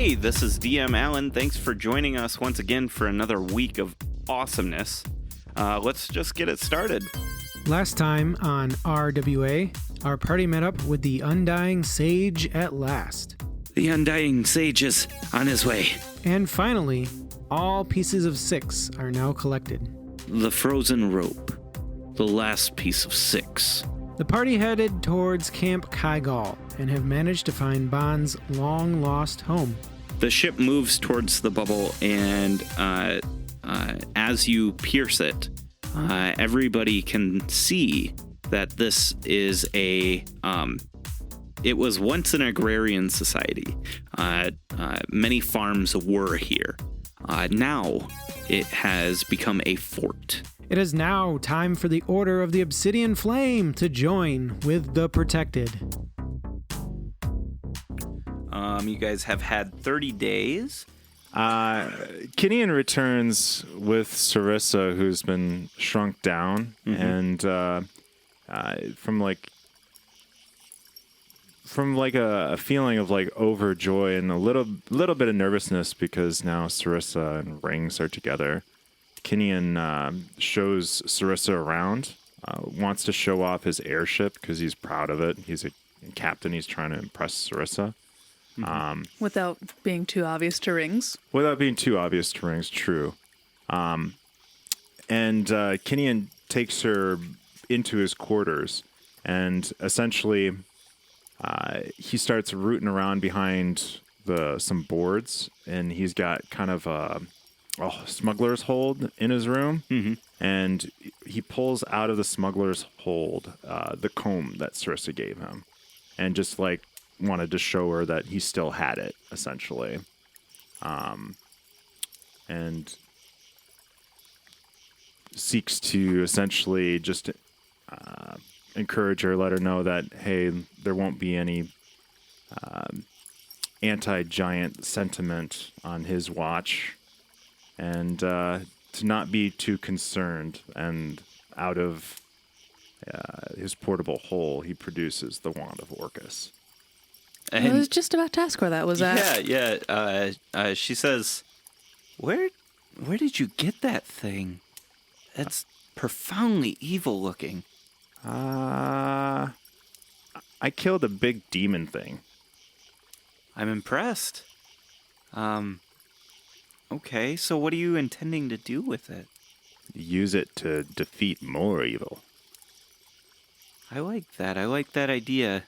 Hey, this is DM Allen. Thanks for joining us once again for another week of awesomeness. Let's just get it started. Last time on RWA, our party met up with the Undying Sage at last. The Undying Sage is on his way. And finally, all pieces of 6 are now collected. The frozen rope. The last piece of 6. The party headed towards Camp Kygal and have managed to find Bond's long-lost home. The ship moves towards the bubble, and as you pierce it, everybody can see that this is it was once an agrarian society. Many farms were here. Now it has become a fort. It is now time for the Order of the Obsidian Flame to join with the Protected. You guys have had 30 days. Kinian returns with Sarissa, who's been shrunk down, and from a feeling of like overjoy and a little bit of nervousness because now Sarissa and Rings are together. Kinian shows Sarissa around, wants to show off his airship because he's proud of it. He's a captain. He's trying to impress Sarissa. Without being too obvious to Rings. Without being too obvious to Rings, true. And Kinian takes her into his quarters, and essentially he starts rooting around behind some boards, and he's got kind of a smuggler's hold in his room, and he pulls out of the smuggler's hold the comb that Sarissa gave him, and just like wanted to show her that he still had it, essentially. And seeks to essentially just encourage her, let her know that, hey, there won't be any anti-giant sentiment on his watch, and to not be too concerned. And out of his portable hole, he produces the Wand of Orcus. I was just about to ask where that was at. Yeah. She says, Where did you get that thing? That's profoundly evil looking. I killed a big demon thing. I'm impressed. Okay, so what are you intending to do with it? Use it to defeat more evil. I like that. I like that idea.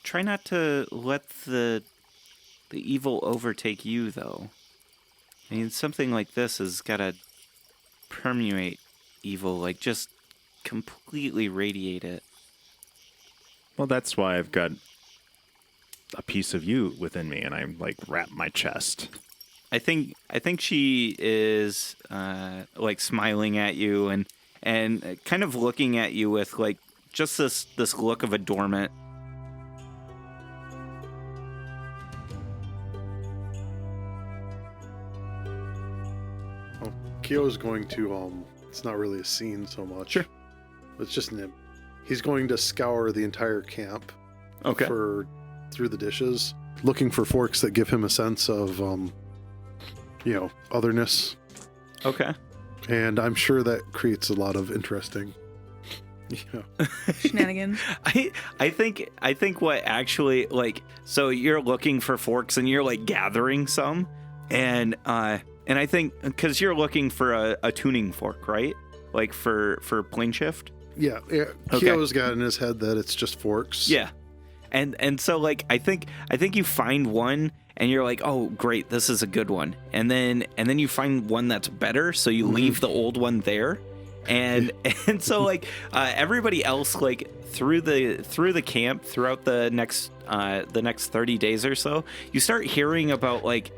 Try not to let the evil overtake you, though. I mean, something like this has got to permeate evil, like just completely radiate it. Well, that's why I've got a piece of you within me, and I like wrap my chest. I think she is like smiling at you and kind of looking at you with like just this look of adornment. Kyo's going to, it's not really a scene so much. Sure. It's just he's going to scour the entire camp. Okay. Through the dishes, looking for forks that give him a sense of, otherness. Okay. And I'm sure that creates a lot of interesting, shenanigans. I think what actually, like, so you're looking for forks and you're like gathering some, and I think because you're looking for a tuning fork, right? Like for plane shift. Yeah. Kyo's got in his head that it's just forks. Yeah. And so like I think you find one and you're like, oh great, this is a good one, and then you find one that's better, so you leave the old one there, and so like everybody else like through the camp throughout the next 30 days or so, you start hearing about like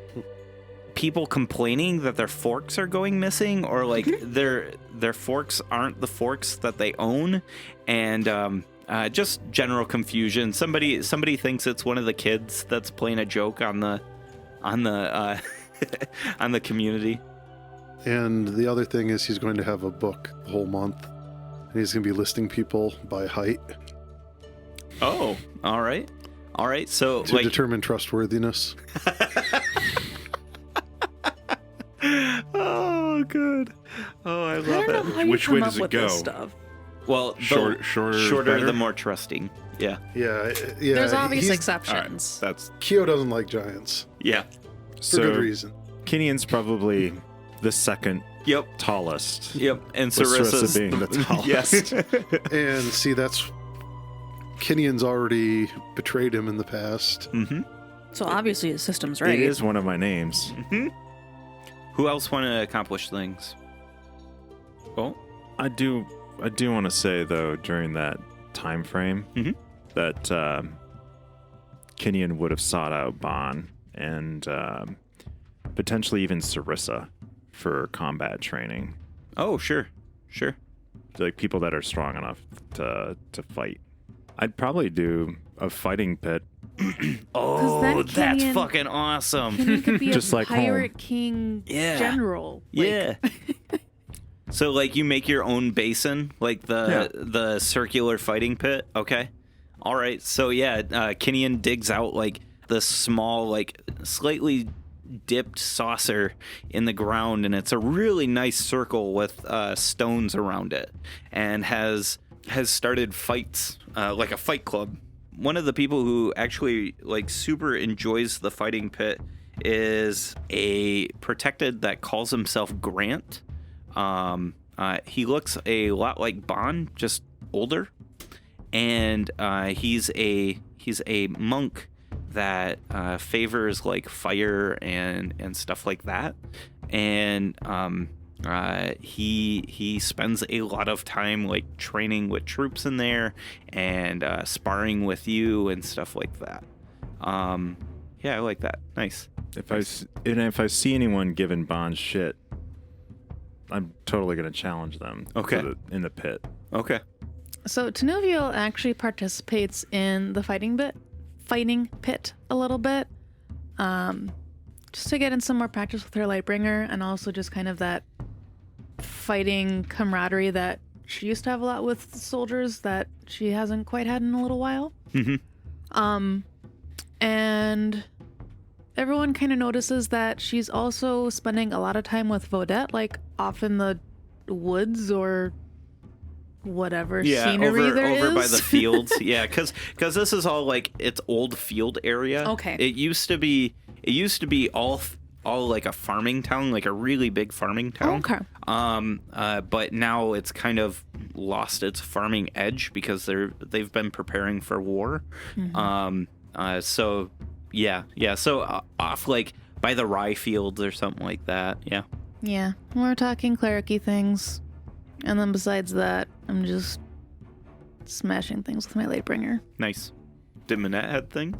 people complaining that their forks are going missing, or like their forks aren't the forks that they own, and just general confusion. Somebody thinks it's one of the kids that's playing a joke on the on the community. And the other thing is he's going to have a book the whole month, and he's going to be listing people by height. Oh, all right. All right, so to determine trustworthiness. Oh, good. Oh, I I love don't know it. how you Which come way up does it with go? this stuff. Well, Shorter, the better? more trusting. Yeah, Yeah. There's obvious he's- exceptions. That's Kyo doesn't like giants yeah. for good So reason. Kinian's probably the second Yep. tallest. Yep. And With Sarissa's Sarissa being the tallest. Yes. And see, that's Kinian's already betrayed him in the past. Mm-hmm. So obviously his system's right. It is one of my names. Who else want to accomplish things? Oh, I do want to say though, during that time frame, Mhm. that Kinian would have sought out Bon and potentially even Sarissa for combat training, oh, sure. like people that are strong enough to fight. I'd probably do a fighting pit. Oh, then that's Kenyan- fucking awesome. Kenyan could be Just a like pirate home. king Yeah. general. Like, Yeah. So like you make your own basin, like the circular fighting pit. Okay. All right. So yeah, Kinian digs out like the small, like slightly dipped saucer in the ground, and it's a really nice circle with stones around it, and has started fights, like a fight club. One of the people who actually like super enjoys the fighting pit is a protected that calls himself Grant. He looks a lot like Bon, just older, and he's a monk that favors like fire and stuff like that, and he spends a lot of time like training with troops in there and sparring with you and stuff like that. Yeah, I like that. Nice. If I see anyone giving Bon shit, I'm totally gonna challenge them. Okay. In the pit. Okay. So Tenuvial actually participates in the fighting pit a little bit, just to get in some more practice with her Lightbringer, and also just kind of that fighting camaraderie that she used to have a lot with soldiers that she hasn't quite had in a little while. Mm-hmm. And everyone kind of notices that she's also spending a lot of time with Vodette, like off in the woods or whatever scenery there is. over by the fields. Yeah, because this is all like it's old field area. Okay. It used to be all like a farming town, like a really big farming town. Okay. But now it's kind of lost its farming edge because they've been preparing for war. So yeah. So off like by the rye fields or something like that. Yeah. Yeah, we're talking cleric-y things. And then besides that, I'm just smashing things with my Lightbringer. Nice. Did Manette have things?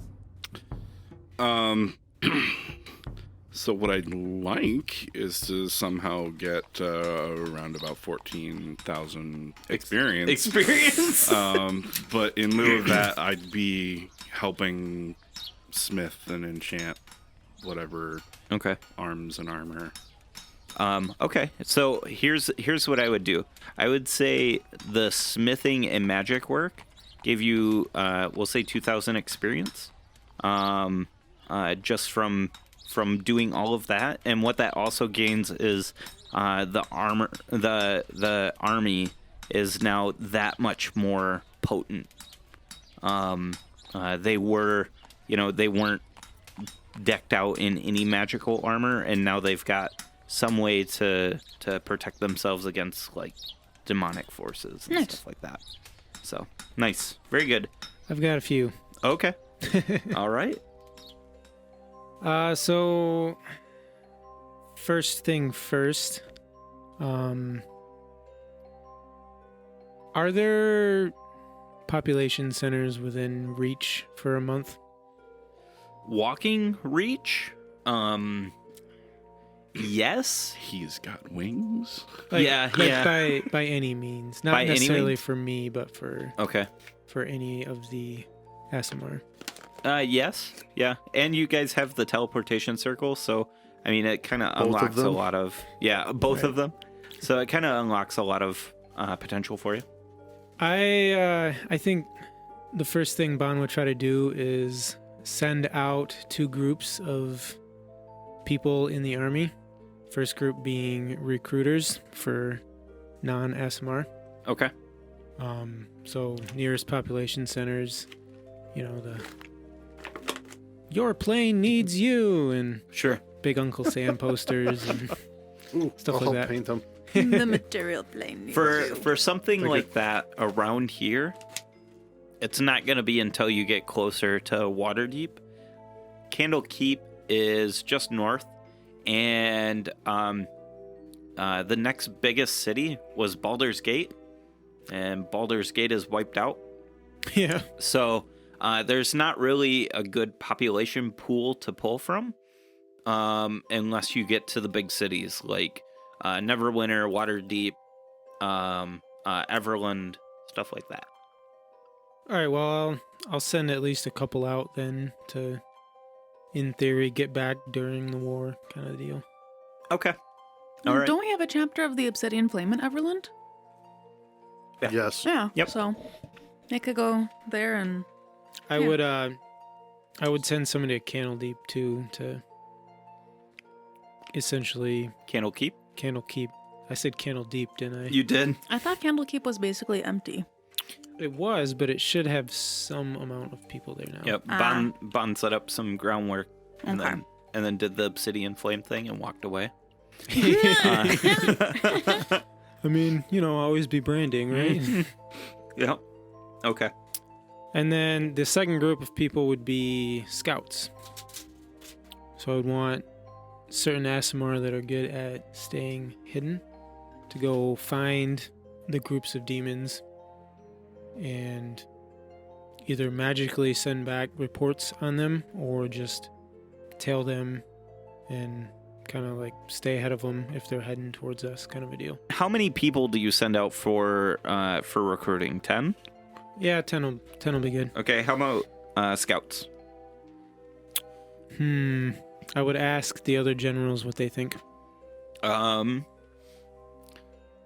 So what I'd like is to somehow get around about 14,000 experience. But in lieu of that, I'd be helping smith and enchant whatever Okay. arms and armor. Okay, so here's what I would do. I would say the smithing and magic work gave you, we'll say 2,000 experience, just from doing all of that. And what that also gains is the armor. The army is now that much more potent. They weren't decked out in any magical armor, and now they've got some way to protect themselves against like demonic forces and stuff like that. So nice, very good. I've got a few. Okay. All right. So first thing first, are there population centers within reach for a month? Walking reach. Yes. He's got wings. Yeah. By any means, not By any necessarily means? for me, but for Okay. any of the SMR. Yes. Yeah. And you guys have the teleportation circle, so I mean it kind of of unlocks a them? lot of both of them. So it kind of unlocks a lot of potential for you. I think the first thing Bon would try to do is send out 2 groups of people in the army. First group being recruiters for non-SMR. Okay. So nearest population centers, your plane needs you, and Sure. Big Uncle Sam posters and stuff I'll like that. paint them. The material plane. For something like that around here, it's not going to be until you get closer to Waterdeep. Candlekeep is just north, and the next biggest city was Baldur's Gate, and Baldur's Gate is wiped out. Yeah. So there's not really a good population pool to pull from, unless you get to the big cities like Neverwinter, Waterdeep, Everland, stuff like that. All right, well, I'll send at least a couple out then to, in theory, get back during the war kind of deal. Okay. All right. Don't we have a chapter of the Obsidian Flame in Everland? Yeah. Yes. Yeah. Yep. So they could go there and. I Yeah. would send somebody to Candledeep too to essentially Candlekeep? Candlekeep. I said Candledeep, didn't I? You did? I thought Candlekeep was basically empty. It was, but it should have some amount of people there now. Yep. Bon set up some groundwork and then did the obsidian flame thing and walked away. I mean, always be branding, right? Yep. Okay. And then the second group of people would be scouts. So I would want certain ASMR that are good at staying hidden to go find the groups of demons and either magically send back reports on them or just tail them and kind of like stay ahead of them if they're heading towards us, kind of a deal. How many people do you send out for recruiting? 10? Yeah, 10 will be good. Okay, how about scouts? I would ask the other generals what they think.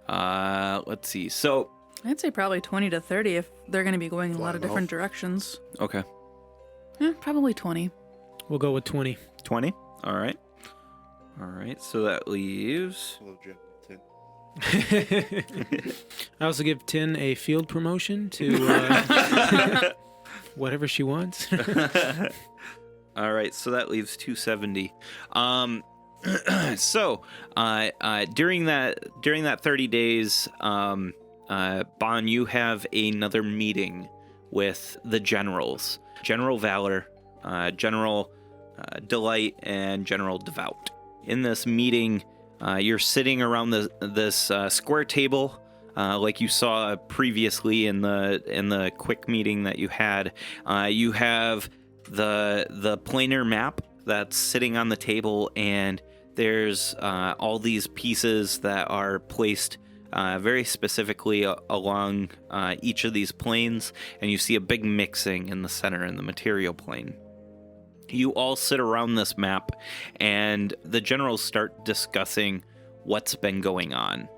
Let's see. So, I'd say probably 20 to 30 if they're going to be going in a lot of Flying different off. directions. okay. Yeah, probably 20. We'll go with 20. 20? All right. All right. So that leaves Hello, Jim. 10. I also give Tin a field promotion to whatever she wants. All right, so that leaves 270. So during that 30 days, Bon, you have another meeting with the generals, General Valor, General Delight, and General Devout. In this meeting, you're sitting around this square table, like you saw previously in the quick meeting that you had. You have the planar map that's sitting on the table, and there's all these pieces that are placed very specifically along each of these planes, and you see a big mixing in the center in the material plane. You all sit around this map, and the generals start discussing what's been going on.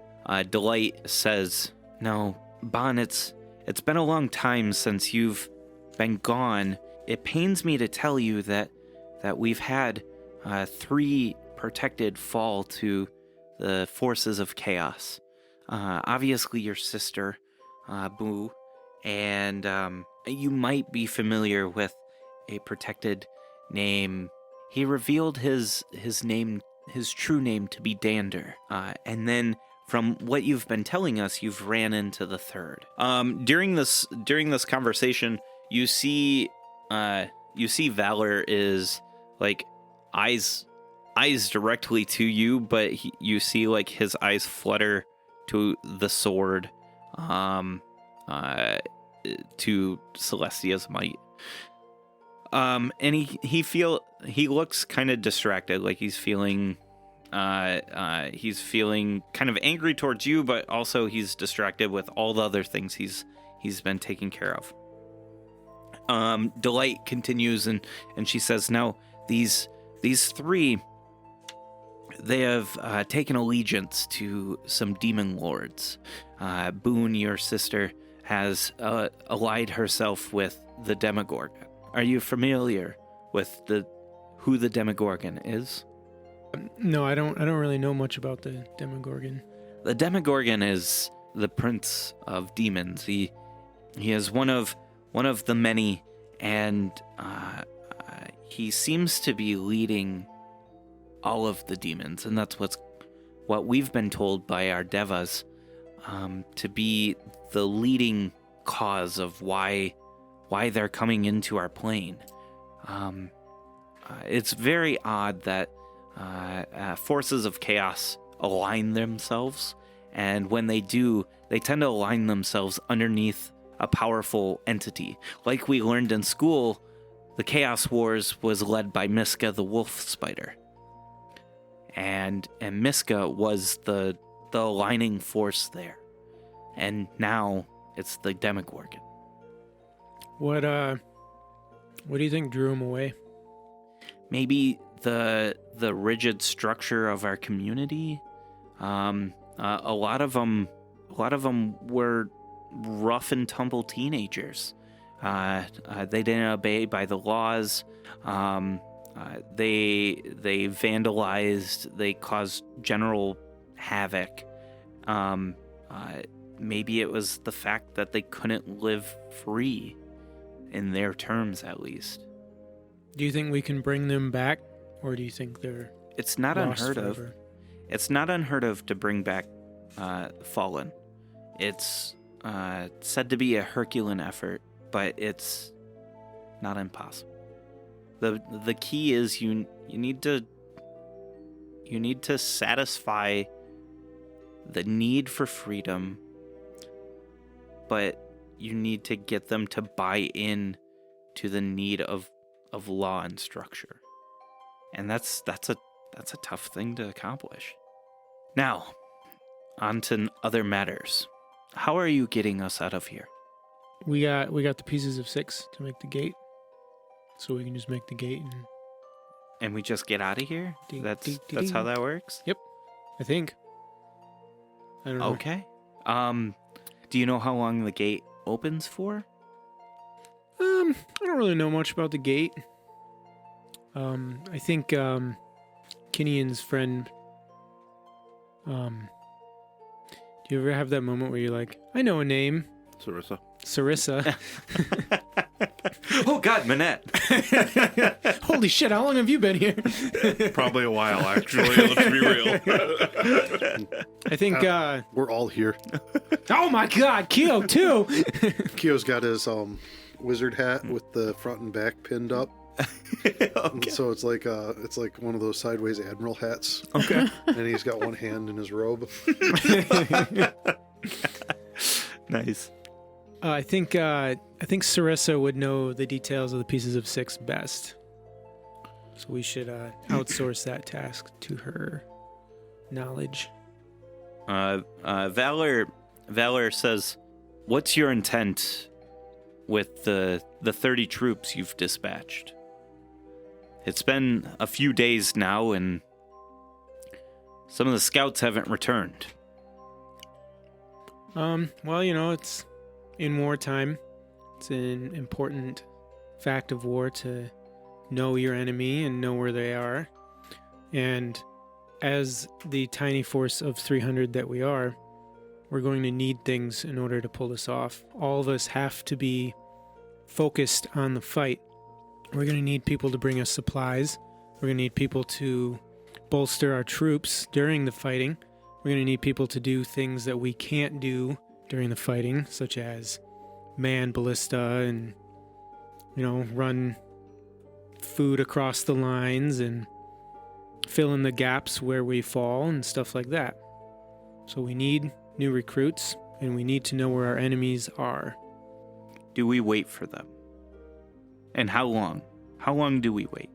Delight says, "No, Bon, it's been a long time since you've been gone. It pains me to tell you that we've had 3 protected fall to the forces of chaos. Obviously your sister, Boo, and you might be familiar with a protected name. He revealed his name, his true name, to be Dander. And then from what you've been telling us, you've ran into the 3rd. During this conversation, you see Valor is like eyes directly to you, but you see like his eyes flutter to the sword, to Celestia's might. And he looks kind of distracted, like he's feeling kind of angry towards you, but also he's distracted with all the other things he's been taking care of. Delight continues and she says, "Now these 3, they have taken allegiance to some demon lords. Boone, your sister, has allied herself with the Demogorgon. Are you familiar with who the Demogorgon is? No, I don't really know much about the Demogorgon. The Demogorgon is the prince of demons. He is one of the many, and he seems to be leading all of the demons, and that's what we've been told by our devas to be the leading cause of why they're coming into our plane. It's very odd that forces of chaos align themselves, and when they do, they tend to align themselves underneath a powerful entity. Like we learned in school, the Chaos Wars was led by Miska the wolf spider. And Miska was the aligning force there. And now it's the Demogorgon. What do you think drew him away? Maybe the rigid structure of our community. A lot of them were rough and tumble teenagers. They didn't obey by the laws. They vandalized. They caused general havoc. Maybe it was the fact that they couldn't live free, in their terms at least. Do you think we can bring them back, or do you think they're It's not lost unheard forever? of. It's not unheard of to bring back Fallen. It's said to be a Herculean effort, but it's not impossible. The key is you need to satisfy the need for freedom, but you need to get them to buy in to the need of law and structure. And that's a tough thing to accomplish. Now, on to other matters. How are you getting us out of here? We got the pieces of 6 to make the gate, so we can just make the gate, and We just get out of here? Ding, That's ding, ding, how ding. that works? I think. I don't know. Okay. Do you know how long the gate opens for? I don't really know much about the gate. I think Kinian's friend. Do you ever have that moment where you're like, I know a name, Sarissa. Sarissa. Oh God, Manette. Holy shit! How long have you been here? Probably a while, actually. Let's be real. I think. We're all here. Oh my God, Keo too. Keo's got his wizard hat with the front and back pinned up. Okay. So it's like one of those sideways admiral hats. Okay. And he's got one hand in his robe. Nice. I think Sarissa would know the details of the pieces of 6 best. So we should outsource that task to her knowledge. Valor says, "What's your intent with the 30 troops you've dispatched? It's been a few days now, and some of the scouts haven't returned." Well, it's in wartime. It's an important fact of war to know your enemy and know where they are. And as the tiny force of 300 that we are, we're going to need things in order to pull this off. All of us have to be focused on the fight. We're going to need people to bring us supplies. We're going to need people to bolster our troops during the fighting. We're going to need people to do things that we can't do during the fighting, such as man ballista and, run food across the lines and fill in the gaps where we fall and stuff like that. So we need new recruits, and we need to know where our enemies are. Do we wait for them? And how long? How long do we wait?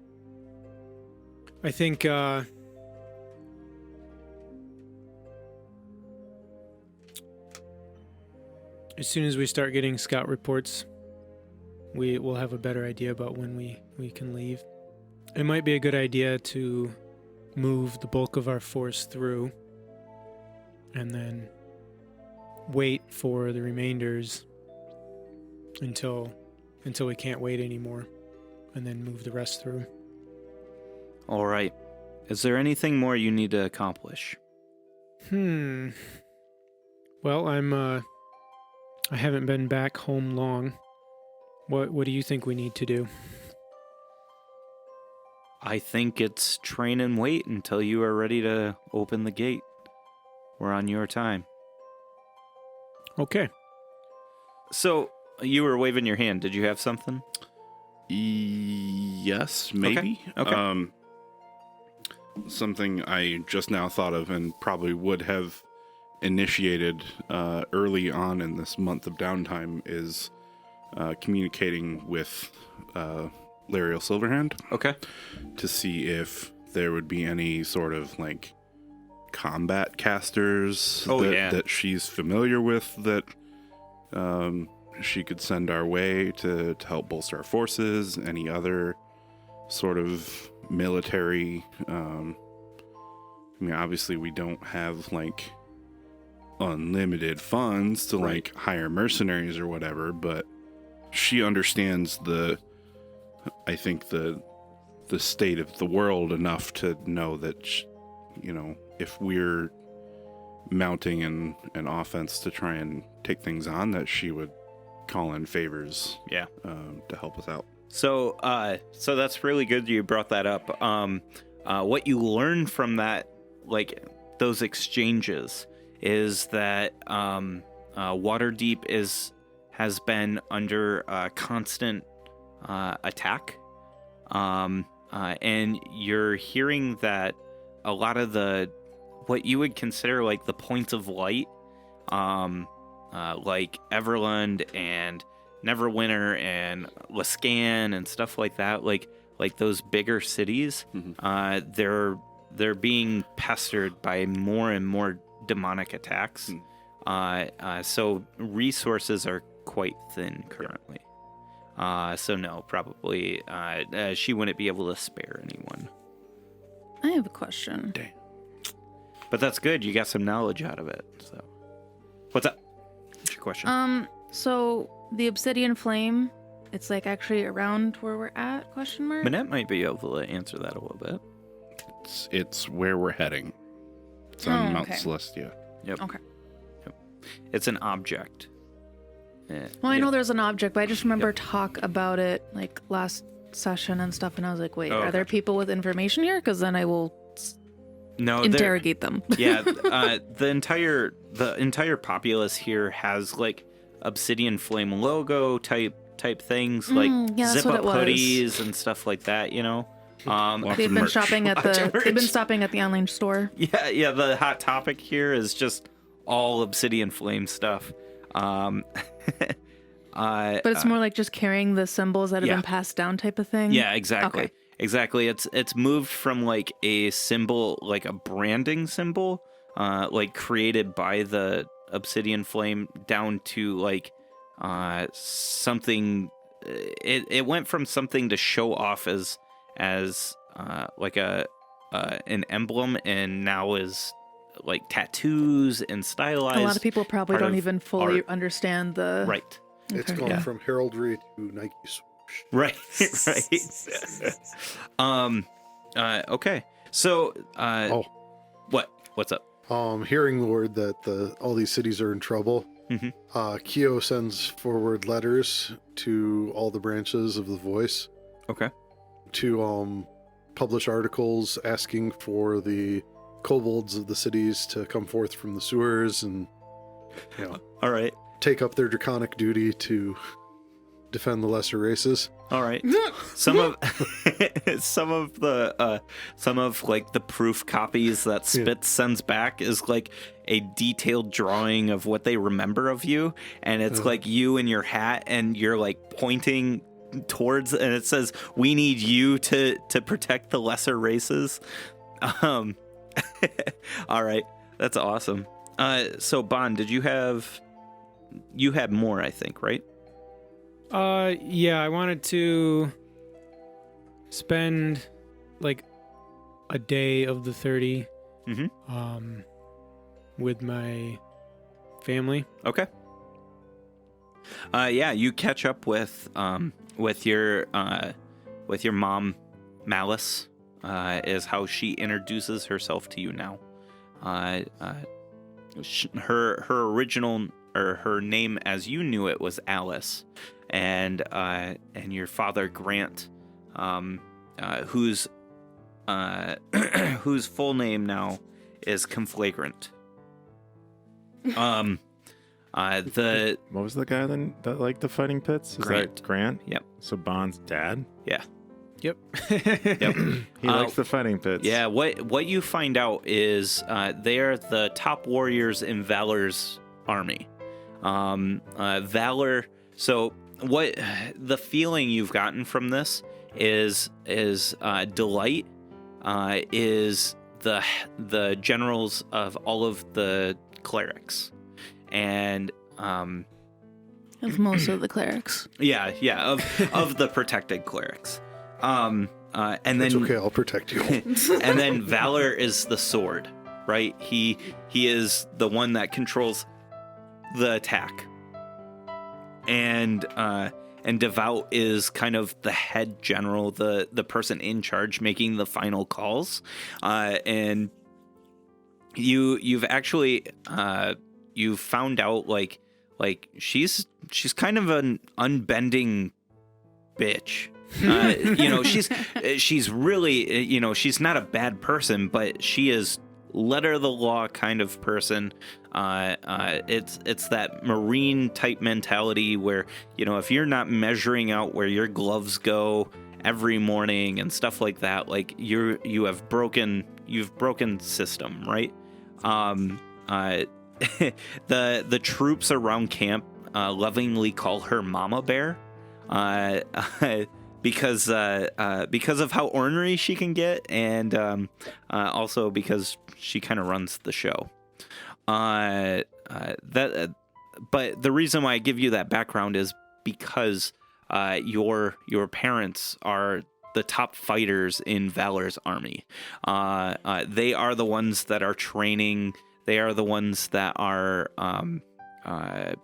I think as soon as we start getting scout reports, we will have a better idea about when we can leave. It might be a good idea to move the bulk of our force through and then wait for the remainders until we can't wait anymore, and then move the rest through. All right. Is there anything more you need to accomplish? Well, I haven't been back home long. What do you think we need to do? I think it's train and wait until you are ready to open the gate. We're on your time. Okay. So, you were waving your hand. Did you have something? Yes, maybe. Okay. Something I just now thought of and probably would have initiated early on in this month of downtime is communicating with Lariel Silverhand Okay. to see if there would be any sort of like combat casters that she's familiar with that she could send our way to help bolster our forces, any other sort of military. I mean, obviously we don't have like unlimited funds to like hire mercenaries or whatever, but she understands I think the state of the world enough to know that if we're mounting an offense to try and take things on, that she would call in favors to help us out. So that's really good you brought that up. What you learn from that, like those exchanges, is that Waterdeep has been under constant attack, and you're hearing that a lot of what you would consider like the points of light, like Everland and Neverwinter and Lascan and stuff like that, like those bigger cities, they're being pestered by more and more demonic attacks. So resources are quite thin currently. So no, probably she wouldn't be able to spare anyone. I have a question. Damn. But that's good. You got some knowledge out of it. So, what's up? What's your question? So the obsidian flame, it's like actually around where we're at? Question mark. Manette might be able to answer that a little bit. It's where we're heading. It's on Mount okay. Celestia. Yep. Okay. It's an object. Well, I know there's an object, but I just remember talk about it like last session and stuff, and I was like, wait, are there people with information here? Because then I will interrogate them. Yeah, the entire populace here has like obsidian flame logo type things, like zip up hoodies and stuff like that. You know, they've been shopping at the online store. Yeah. The hot topic here is just all obsidian flame stuff. But it's more like just carrying the symbols that have been passed down type of thing. Yeah, exactly. Okay. Exactly. It's moved from like a symbol, like a branding symbol, like created by the obsidian flame, down to like something. It went from something to show off as like an emblem, and now is like tattoos and stylized. A lot of people probably don't even fully art. understand the Right. It's gone from heraldry to Nike swoosh. Right. Okay. So what's up? Hearing the word that all these cities are in trouble, Kyo sends forward letters to all the branches of the Voice. Okay. To publish articles asking for the kobolds of the cities to come forth from the sewers and, All right. take up their draconic duty to defend the lesser races. All right. Some of like the proof copies that Spitz sends back is like a detailed drawing of what they remember of you, and it's like you in your hat, and you're like pointing towards, and it says, "We need you to protect the lesser races." All right, that's awesome. So Bond, did you had more, I think, right? Yeah, I wanted to spend like a day of the 30 with my family. Okay. Yeah, you catch up with your mom, Malice, is how she introduces herself to you now. Her original, or her name as you knew it, was Alice, and your father Grant, whose full name now is Conflagrant. What was the guy that liked the fighting pits? Is Grant. that Grant? Yep. So Bond's dad? Yeah. Yep. Yep. He likes the fighting pits. Yeah, what you find out is they're the top warriors in Valor's army. Valor. So what the feeling you've gotten from this is Delight is the generals of all of the clerics, and Of most of the clerics. yeah of the protected clerics. And then It's okay, I'll protect you. and then Valor is the sword, right? He is the one that controls the attack, and Devout is kind of the head general, the person in charge making the final calls, and you've actually you've found out like she's kind of an unbending bitch. She's really, she's not a bad person, but she is letter of the law kind of person. It's that Marine type mentality where, if you're not measuring out where your gloves go every morning and stuff like that, like you've broken system, right? The troops around camp lovingly call her Mama Bear. Because of how ornery she can get, and also because she kind of runs the show. But the reason why I give you that background is because your parents are the top fighters in Valor's army. They are the ones that are training. They are the ones that are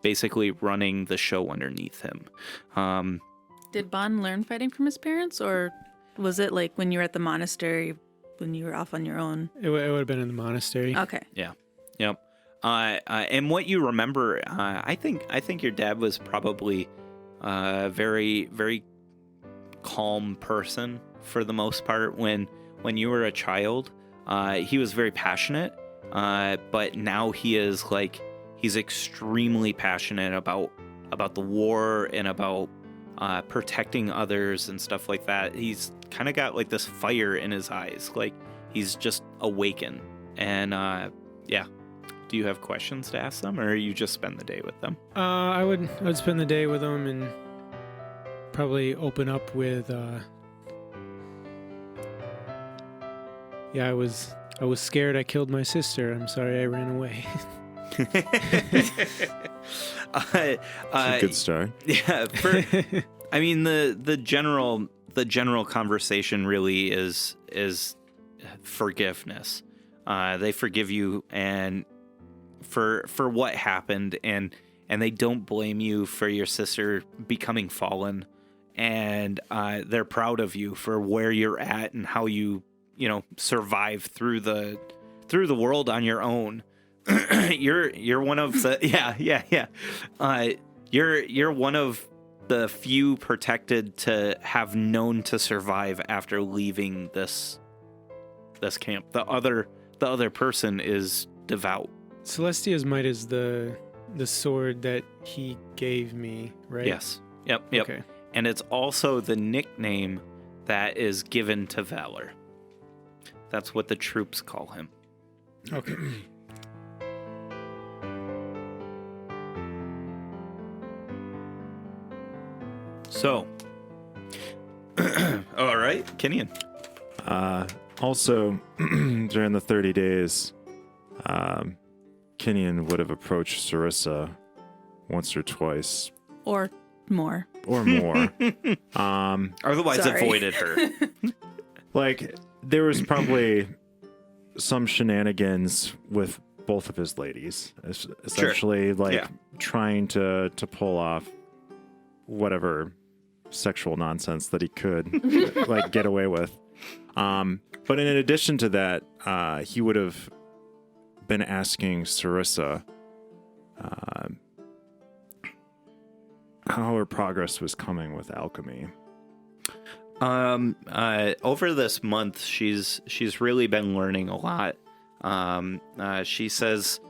basically running the show underneath him. Did Bond learn fighting from his parents, or was it like when you were at the monastery, when you were off on your own? It would have been in the monastery. Okay. Yeah. Yep. And what you remember, I think your dad was probably a very, very calm person for the most part. When you were a child, he was very passionate, but now he's extremely passionate about the war and about protecting others and stuff like that. He's kind of got like this fire in his eyes, like he's just awakened. And yeah, do you have questions to ask them, or you just spend the day with them? I would spend the day with them and probably open up with I was scared I killed my sister. I'm sorry I ran away. It's a good start. Yeah, I mean the general conversation really is forgiveness. They forgive you and for what happened, and they don't blame you for your sister becoming fallen, and they're proud of you for where you're at and how you survive through the world on your own. You're one of the you're one of the few protected to have known to survive after leaving this camp. The other person is Devout. Celestia's Might is the sword that he gave me, right? Yes. Yep. Okay. And it's also the nickname that is given to Valor. That's what the troops call him. Okay. So, all right, Kenyon. Also, during the 30 days, Kenyon would have approached Sarissa once or twice. Or more. Otherwise Sorry. avoided her. Like, there was probably some shenanigans with both of his ladies, essentially, trying to pull off whatever sexual nonsense that he could like get away with. But in addition to that, he would have been asking Sarissa how her progress was coming with alchemy. Over this month, she's really been learning a lot. She says,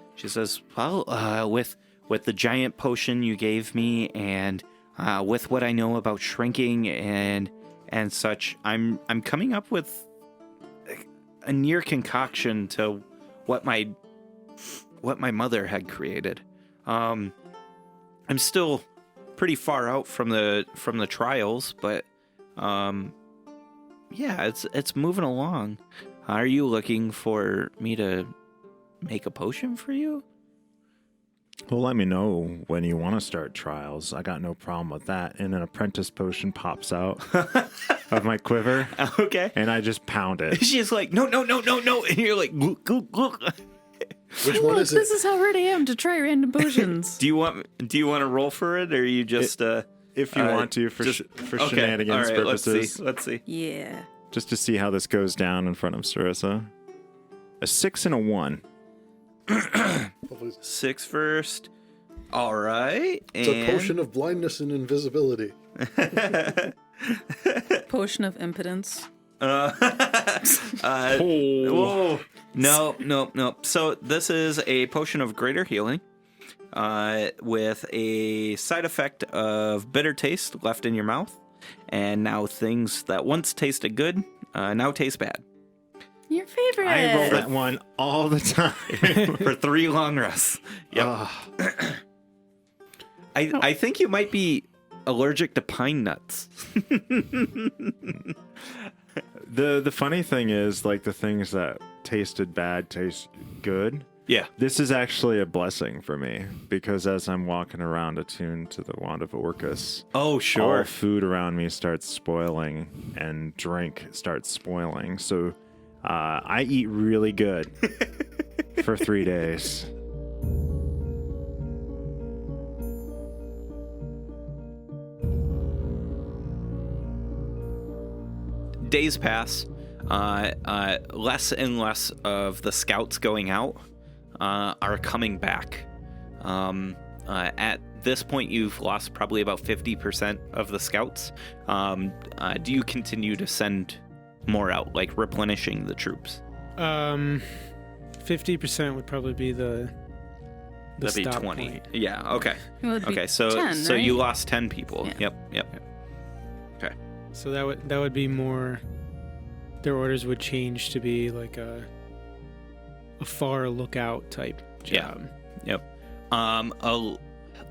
well, with the giant potion you gave me, and with what I know about shrinking and such, I'm coming up with a near concoction to what my mother had created. I'm still pretty far out from the trials, but yeah, it's moving along. Are you looking for me to make a potion for you? Well, let me know when you want to start trials. I got no problem with that. And an apprentice potion pops out of my quiver. Okay. And I just pound it. She's like, no. And you're like, look. Which one is it? This is how ready I am to try random potions. Do you want to roll for it, or you just if you want to for shenanigans purposes? Let's see. Yeah. Just to see how this goes down in front of Sarissa. A 6 and a 1. 6 first. All right. It's a potion of blindness and invisibility. Potion of impotence. Whoa. No. So this is a potion of greater healing, with a side effect of bitter taste left in your mouth, and now things that once tasted good now taste bad. Your favorite. I roll that one all the time. For 3 long rests. Yep. I think you might be allergic to pine nuts. The funny thing is, like, the things that tasted bad taste good. Yeah. This is actually a blessing for me, because as I'm walking around attuned to the Wand of Orcus, oh, sure, all food around me starts spoiling and drink starts spoiling. So I eat really good for 3 days. Days pass. Less and less of the scouts going out are coming back. At this point, you've lost probably about 50% of the scouts. Do you continue to send more out, like replenishing the troops? 50% would probably be the That'd be stop 20. point. Yeah. Okay. Okay. So 10, so right? you lost 10 people. Yeah. Yep. Okay. So that would be more. Their orders would change to be like a far lookout type job. Yep.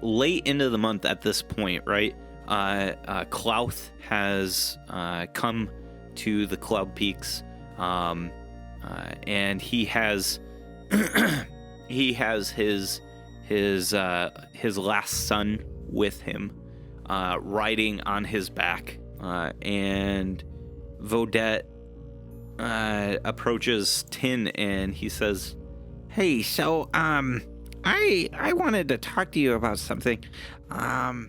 Late into the month at this point, right? Clouth has come to the Cloud Peaks, and he has his last son with him, riding on his back, and Vodette approaches Tin and he says, "Hey, so I wanted to talk to you about something. I've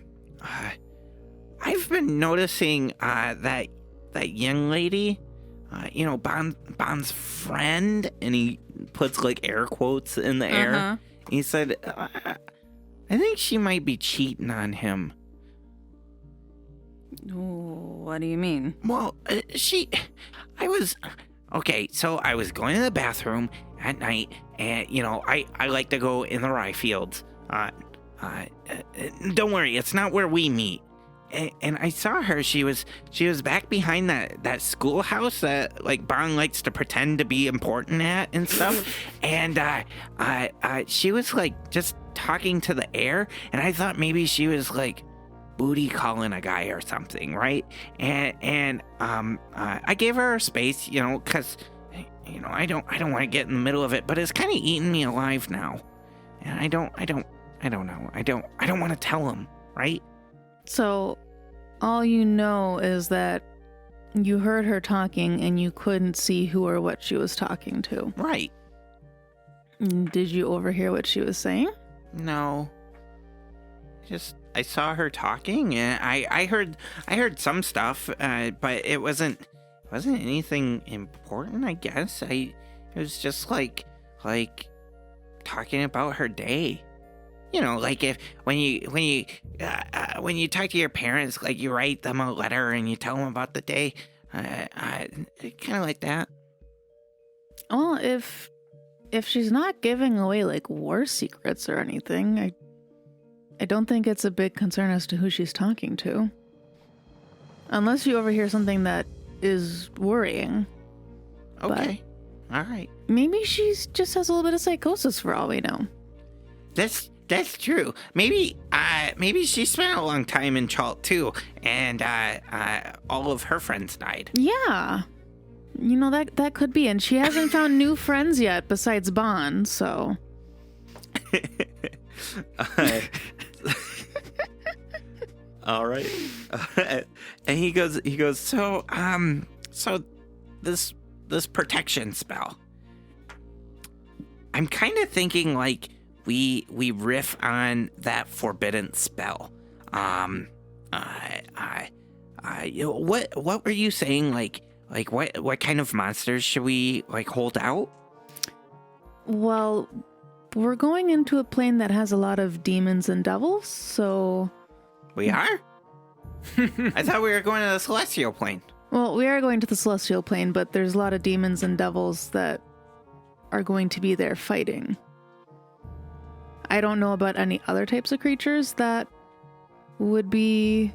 been noticing that young lady, Bond's friend," and he puts like air quotes in the air. He said, "I think she might be cheating on him." What do you mean? Well, I was going to the bathroom at night, and, I like to go in the rye fields. Don't worry, it's not where we meet. And I saw her, she was back behind that schoolhouse that, like, Bond likes to pretend to be important at and stuff. And, she was, like, just talking to the air, and I thought maybe she was, like, booty calling a guy or something, right? And I gave her space, because I don't want to get in the middle of it, but it's kind of eating me alive now, and I don't know, I don't want to tell him, right? So, all you know is that you heard her talking and you couldn't see who or what she was talking to. Right. Did you overhear what she was saying? No. I saw her talking, and I heard some stuff, but it wasn't anything important, I guess. It was just like talking about her day. You know, like when you talk to your parents, like you write them a letter and you tell them about the day, kind of like that. Well, if she's not giving away like war secrets or anything, I don't think it's a big concern as to who she's talking to. Unless you overhear something that is worrying. Okay. All right. Maybe she just has a little bit of psychosis for all we know. That's true. Maybe she spent a long time in Chalt too, and all of her friends died. Yeah. You know, that could be, and she hasn't found new friends yet besides Bond, so. All right. And he goes, so this protection spell. I'm kind of thinking like we riff on that forbidden spell. What were you saying? Like what kind of monsters should we like hold out? Well, we're going into a plane that has a lot of demons and devils, so... We are? I thought we were going to the celestial plane. Well, we are going to the celestial plane, but there's a lot of demons and devils that are going to be there fighting. I don't know about any other types of creatures that would be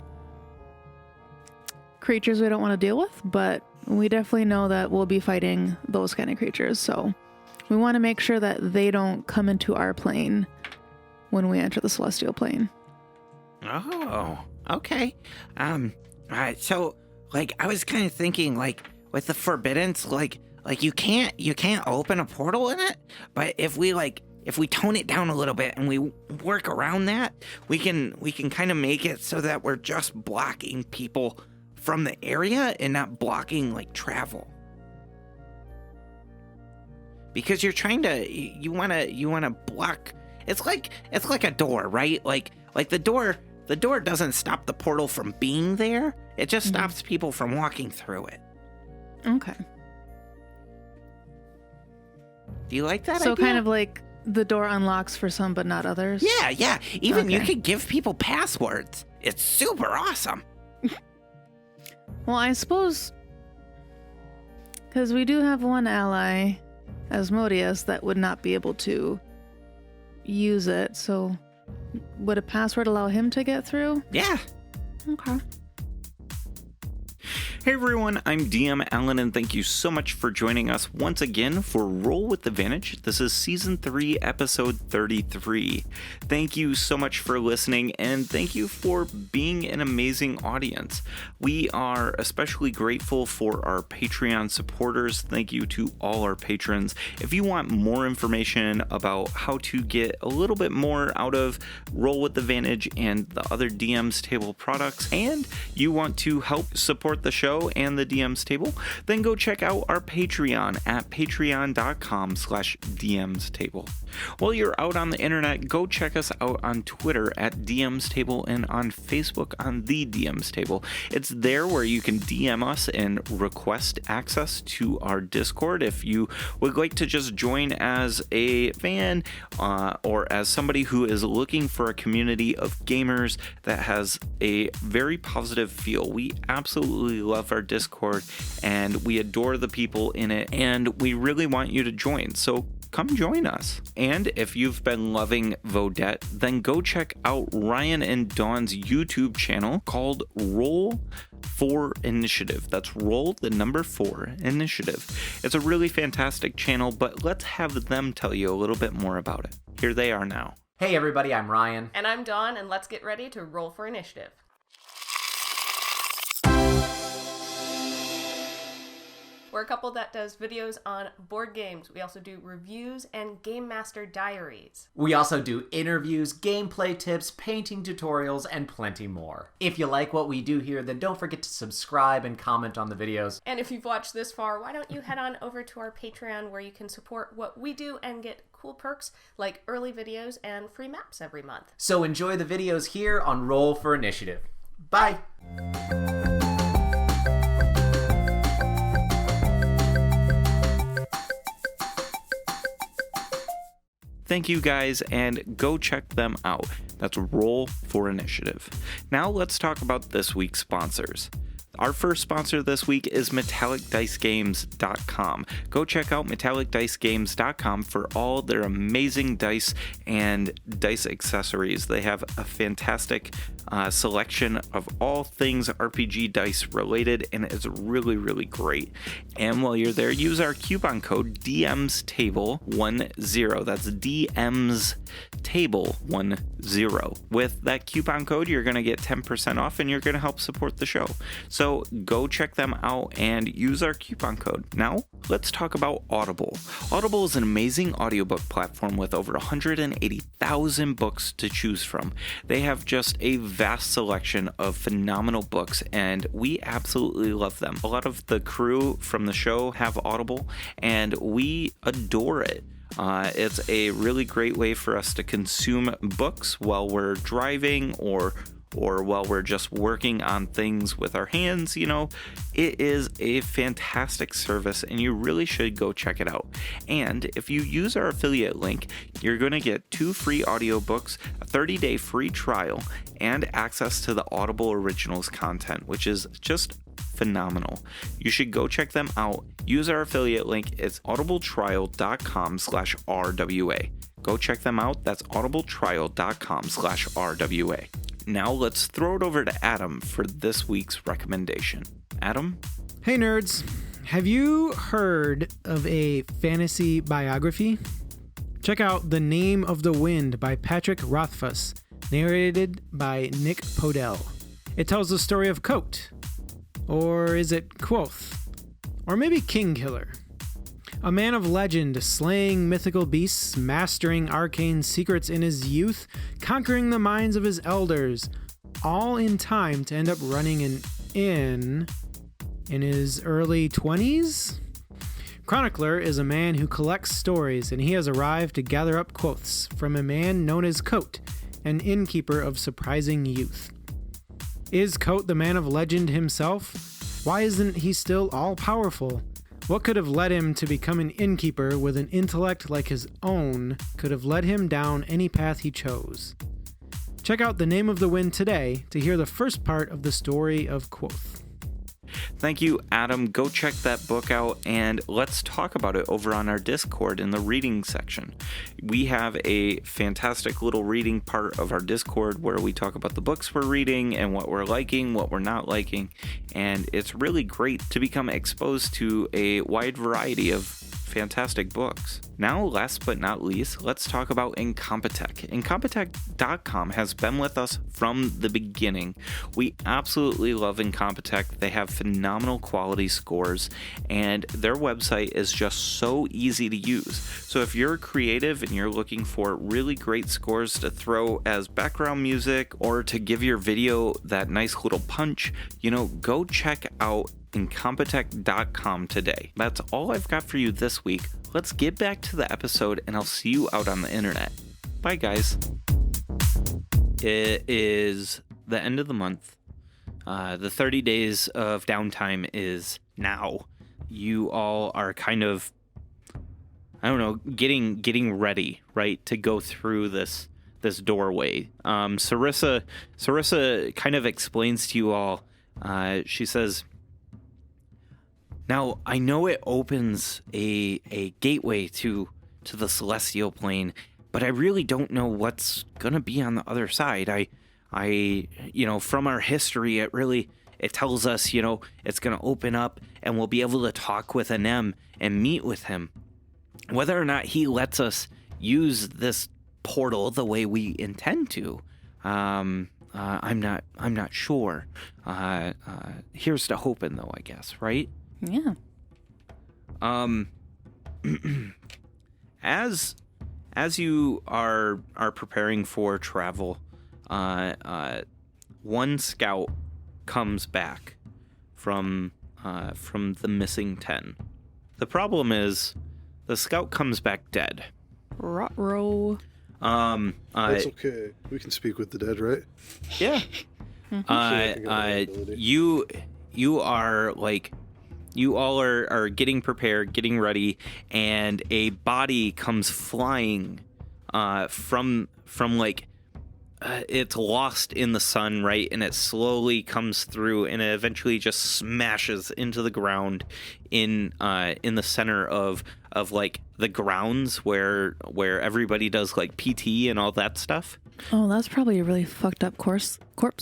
creatures we don't want to deal with, but we definitely know that we'll be fighting those kind of creatures, so we want to make sure that they don't come into our plane when we enter the celestial plane. Oh, okay. So like I was kind of thinking like with the forbiddance, like you can't open a portal in it, but if we tone it down a little bit and we work around that, we can kind of make it so that we're just blocking people from the area and not blocking like travel. Because you're trying to you want to block. It's like a door, right? Like the door doesn't stop the portal from being there. It just stops people from walking through it. Okay. Do you like that So idea? kind of like the door unlocks for some but not others? Yeah. Even you Okay. could give people passwords. It's super awesome. Well, I suppose because we do have one ally, Asmodeus, that would not be able to use it, so would a password allow him to get through? Yeah. Okay. Hey everyone, I'm DM Alan, and thank you so much for joining us once again for Roll with Advantage. This is Season 3, Episode 33. Thank you so much for listening, and thank you for being an amazing audience. We are especially grateful for our Patreon supporters. Thank you to all our patrons. If you want more information about how to get a little bit more out of Roll with Advantage and the other DM's Table products, and you want to help support the show and the DM's Table, then go check out our Patreon at patreon.com/DM's Table. While you're out on the internet, go check us out on Twitter at DM's Table and on Facebook on the DM's Table. It's there where you can DM us and request access to our Discord if you would like to just join as a fan or as somebody who is looking for a community of gamers that has a very positive feel. We absolutely love our Discord and we adore the people in it, and we really want you to join. So come join us. And if you've been loving Vodette, then go check out Ryan and Dawn's YouTube channel called Roll 4 Initiative. That's Roll the number 4 Initiative. It's a really fantastic channel, but let's have them tell you a little bit more about it. Here they are now. Hey everybody, I'm Ryan. And I'm Dawn, and let's get ready to roll for initiative. We're a couple that does videos on board games. We also do reviews and Game Master diaries. We also do interviews, gameplay tips, painting tutorials, and plenty more. If you like what we do here, then don't forget to subscribe and comment on the videos. And if you've watched this far, why don't you head on over to our Patreon where you can support what we do and get cool perks like early videos and free maps every month. So enjoy the videos here on Roll for Initiative. Bye! Thank you guys, and go check them out. That's Roll for Initiative. Now let's talk about this week's sponsors. Our first sponsor this week is MetallicDiceGames.com. Go check out MetallicDiceGames.com for all their amazing dice and dice accessories. They have a fantastic selection of all things RPG dice related, and it's really, really great. And while you're there, use our coupon code DMSTable10. That's DMSTable10. With that coupon code, you're going to get 10% off, and you're going to help support the show. So go check them out and use our coupon code. Now, let's talk about Audible. Audible is an amazing audiobook platform with over 180,000 books to choose from. They have just a vast selection of phenomenal books, and we absolutely love them. A lot of the crew from the show have Audible, and we adore it. It's a really great way for us to consume books while we're driving or while we're just working on things with our hands. You know, it is a fantastic service, and you really should go check it out. And if you use our affiliate link, you're going to get 2 free audiobooks, a 30-day free trial, and access to the Audible Originals content, which is just phenomenal. You should go check them out. Use our affiliate link. It's audibletrial.com/RWA. Go check them out. That's audibletrial.com/RWA. Now let's throw it over to Adam for this week's recommendation. Adam? Hey nerds, have you heard of a fantasy biography? Check out The Name of the Wind by Patrick Rothfuss, narrated by Nick Podell. It tells the story of Coat, or is it Quoth, or maybe Kingkiller? A man of legend, slaying mythical beasts, mastering arcane secrets in his youth, conquering the minds of his elders, all in time to end up running an inn in his early 20s? Chronicler is a man who collects stories, and he has arrived to gather up quoths from a man known as Coat, an innkeeper of surprising youth. Is Coat the man of legend himself? Why isn't he still all-powerful? What could have led him to become an innkeeper with an intellect like his own could have led him down any path he chose? Check out The Name of the Wind today to hear the first part of the story of Quoth. Thank you, Adam. Go check that book out, and let's talk about it over on our Discord in the reading section. We have a fantastic little reading part of our Discord where we talk about the books we're reading and what we're liking, what we're not liking, and it's really great to become exposed to a wide variety of fantastic books. Now, last but not least, let's talk about Incompetech. Incompetech.com has been with us from the beginning. We absolutely love Incompetech. They have phenomenal quality scores, and their website is just so easy to use. So if you're creative and you're looking for really great scores to throw as background music or to give your video that nice little punch, go check out Incompetech.com today. That's all I've got for you this week. Let's get back to the episode, and I'll see you out on the internet. Bye, guys. It is the end of the month. The 30 days of downtime is now. You all are kind of, getting ready, right, to go through this doorway. Sarissa kind of explains to you all. She says, "Now, I know it opens a gateway to the celestial plane, but I really don't know what's gonna be on the other side. I from our history, it tells us, it's gonna open up and we'll be able to talk with Anem and meet with him. Whether or not he lets us use this portal the way we intend to, I'm not sure. Here's to hoping, though, I guess, right?" Yeah. As you are preparing for travel, one scout comes back from the missing 10. The problem is the scout comes back dead. Ruh-roh. That's okay. We can speak with the dead, right? Yeah. You are like, you all are getting prepared, getting ready, and a body comes flying from like it's lost in the sun, right? And it slowly comes through, and it eventually just smashes into the ground in the center of like the grounds where everybody does like PT and all that stuff. Oh, that's probably a really fucked up corpse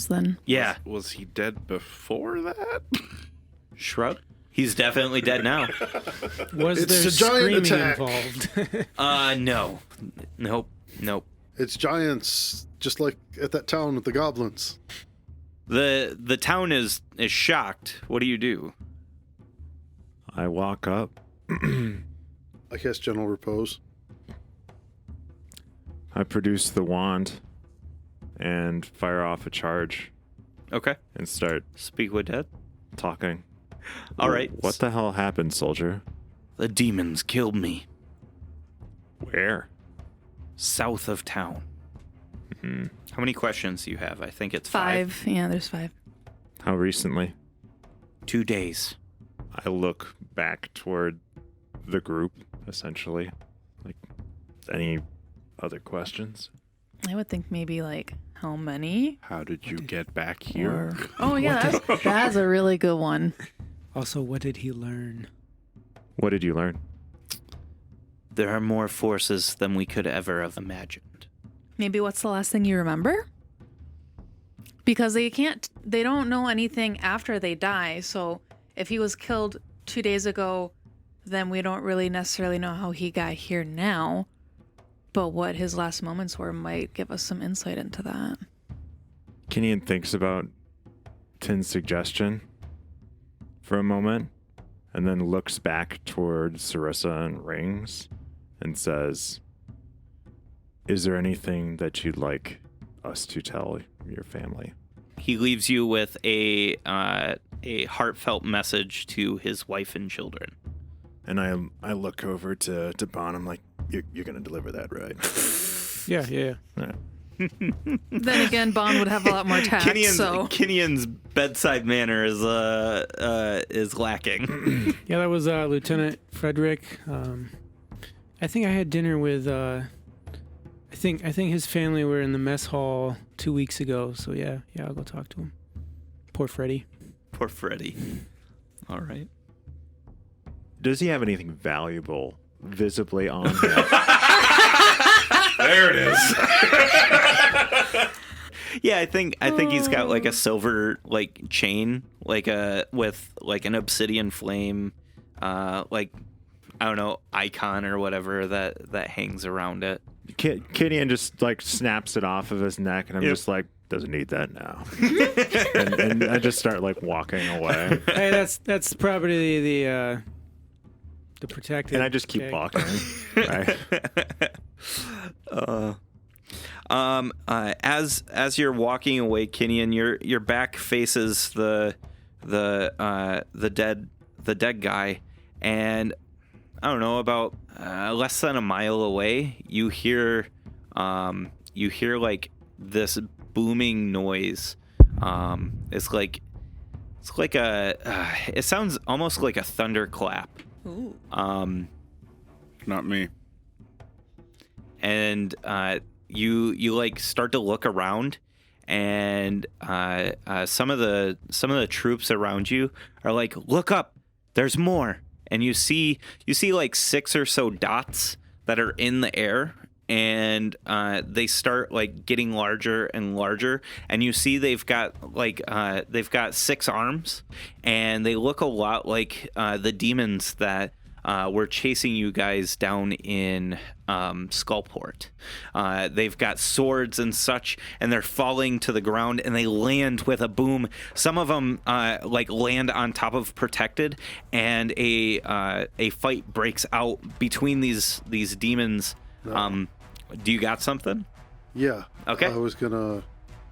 then. Yeah. Was he dead before that? Shrug. He's definitely dead now. Was It's there a giant screaming attack. involved? No. Nope. It's giants, just like at that town with the goblins. The town is shocked. What do you do? I walk up. I cast General Repose. I produce the wand and fire off a charge Okay. and start Speak with dead. talking. All right. What the hell happened, soldier? The demons killed me Where? south of town. How many questions do you have? I think it's 5. Yeah, there's 5. How recently? 2 days. I look back toward the group, essentially. Like, any other questions? I would think maybe like how many? How did you get back here? Or... Oh yeah, that's a really good one. Also, what did he learn? What did you learn? There are more forces than we could ever have imagined. Maybe what's the last thing you remember? Because they don't know anything after they die. So if he was killed 2 days ago, then we don't really necessarily know how he got here now. But what his last moments were might give us some insight into that. Kinian thinks about Tin's suggestion for a moment and then looks back toward Sarissa and Rings and says, "Is there anything that you'd like us to tell your family?" He leaves you with a heartfelt message to his wife and children. And I look over to Bon. I'm like, you're going to deliver that, right? Yeah. All right. Then again, Bond would have a lot more tact. Kinian's bedside manner is lacking. Yeah, that was Lieutenant Frederick. I think I had dinner with. I think his family were in the mess hall 2 weeks ago. So yeah, I'll go talk to him. Poor Freddy. Poor Freddy. All right. Does he have anything valuable visibly on him? There it is. Yeah, I think he's got like a silver like chain, like with like an obsidian flame, like I don't know, icon or whatever that hangs around it. Kinian just like snaps it off of his neck, and I'm just like, doesn't need that now. and I just start like walking away. Hey, that's probably the protected. And I just keep walking. Right. As you're walking away, Kinian, your back faces the dead guy, and I don't know, about less than a mile away, you hear like this booming noise. It's like it sounds almost like a thunderclap. Ooh. Not me. And you like start to look around, and some of the troops around you are like, look up, there's more. And you see like 6 or so dots that are in the air, and they start like getting larger and larger, and you see they've got 6 arms, and they look a lot like the demons that were chasing you guys down in Skullport. They've got swords and such, and they're falling to the ground, and they land with a boom. Some of them land on top of Protected, and a fight breaks out between these demons. No. Do you got something? Yeah. Okay. I was gonna,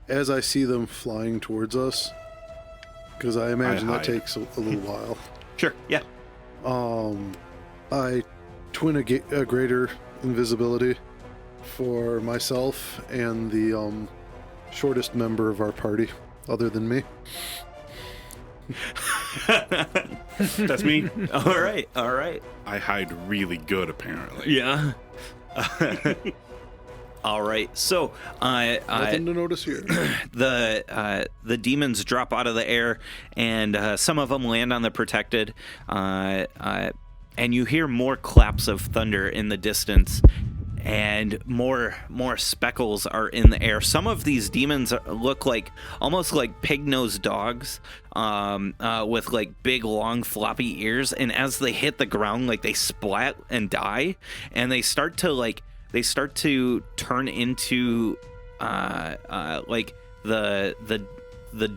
as I see them flying towards us, because I imagine that takes a little while. Sure. Yeah. I twin a greater invisibility for myself and the shortest member of our party, other than me. That's me. All right. I hide really good, apparently. Yeah. All right. So, Nothing to notice here. the demons drop out of the air, and some of them land on the Protected. And you hear more claps of thunder in the distance, and more speckles are in the air. Some of these demons look almost like pig-nosed dogs, with like big, long, floppy ears. And as they hit the ground, like they splat and die, and they start to turn into like the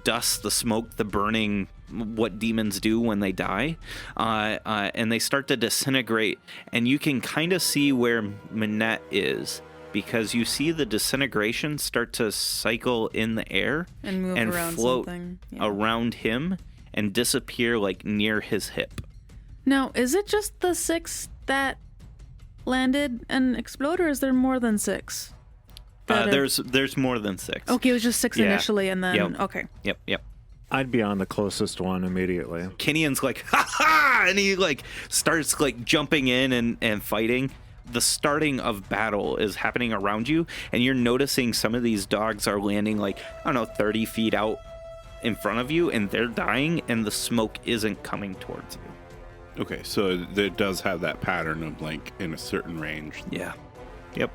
dust, the smoke, the burning, what demons do when they die, and they start to disintegrate. And you can kind of see where Minette is, because you see the disintegration start to cycle in the air and move around float something. around him and disappear like near his hip. Now, is it just the 6 that landed and explode, or is there more than 6? There's more than 6. Okay, it was just 6 initially, and then Yep. okay. Yep. I'd be on the closest one immediately. Kenyan's like, ha ha! And he like starts like jumping in and fighting. The starting of battle is happening around you, and you're noticing some of these dogs are landing like, I don't know, 30 feet out in front of you, and they're dying, and the smoke isn't coming towards you. Okay, so it does have that pattern of like in a certain range. Yeah. Yep.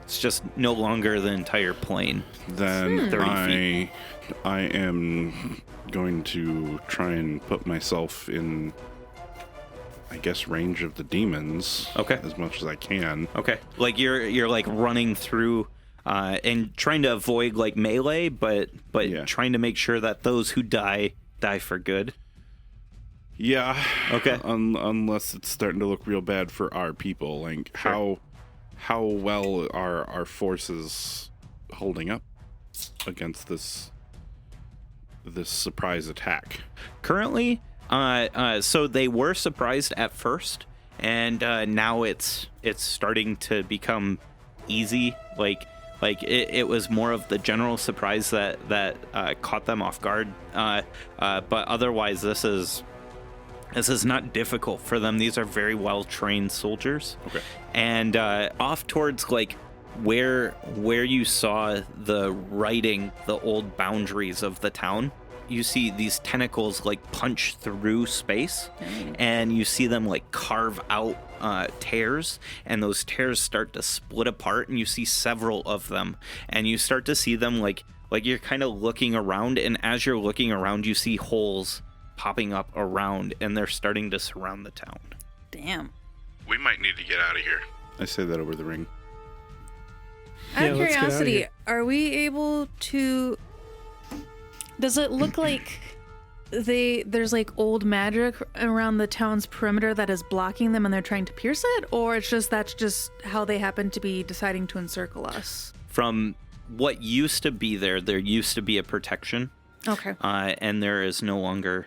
It's just no longer the entire plane. Then 30 feet. I am going to try and put myself in, I guess, range of the demons. Okay. As much as I can. Okay. Like you're like running through and trying to avoid like melee, but Yeah. trying to make sure that those who die for good. Yeah. Okay. Unless it's starting to look real bad for our people. Like Sure. how well are our forces holding up against this surprise attack? Currently, so they were surprised at first, and now it's starting to become easy. Like it was more of the general surprise that caught them off guard. But otherwise, this is not difficult for them. These are very well trained soldiers. Okay. And off towards like where you saw the writing, the old boundaries of the town, you see these tentacles like punch through space, and you see them like carve out tears, and those tears start to split apart, and you see several of them, and you start to see them like you're kind of looking around, and as you're looking around, you see holes popping up around, and they're starting to surround the town. Damn. We might need to get out of here. I say that over the ring. Yeah, Out of let's get outta curiosity, here. are we able to? Does it look like there's like old magic around the town's perimeter that is blocking them, and they're trying to pierce it, or that's just how they happen to be deciding to encircle us? From what used to be there used to be a protection, Okay. and there is no longer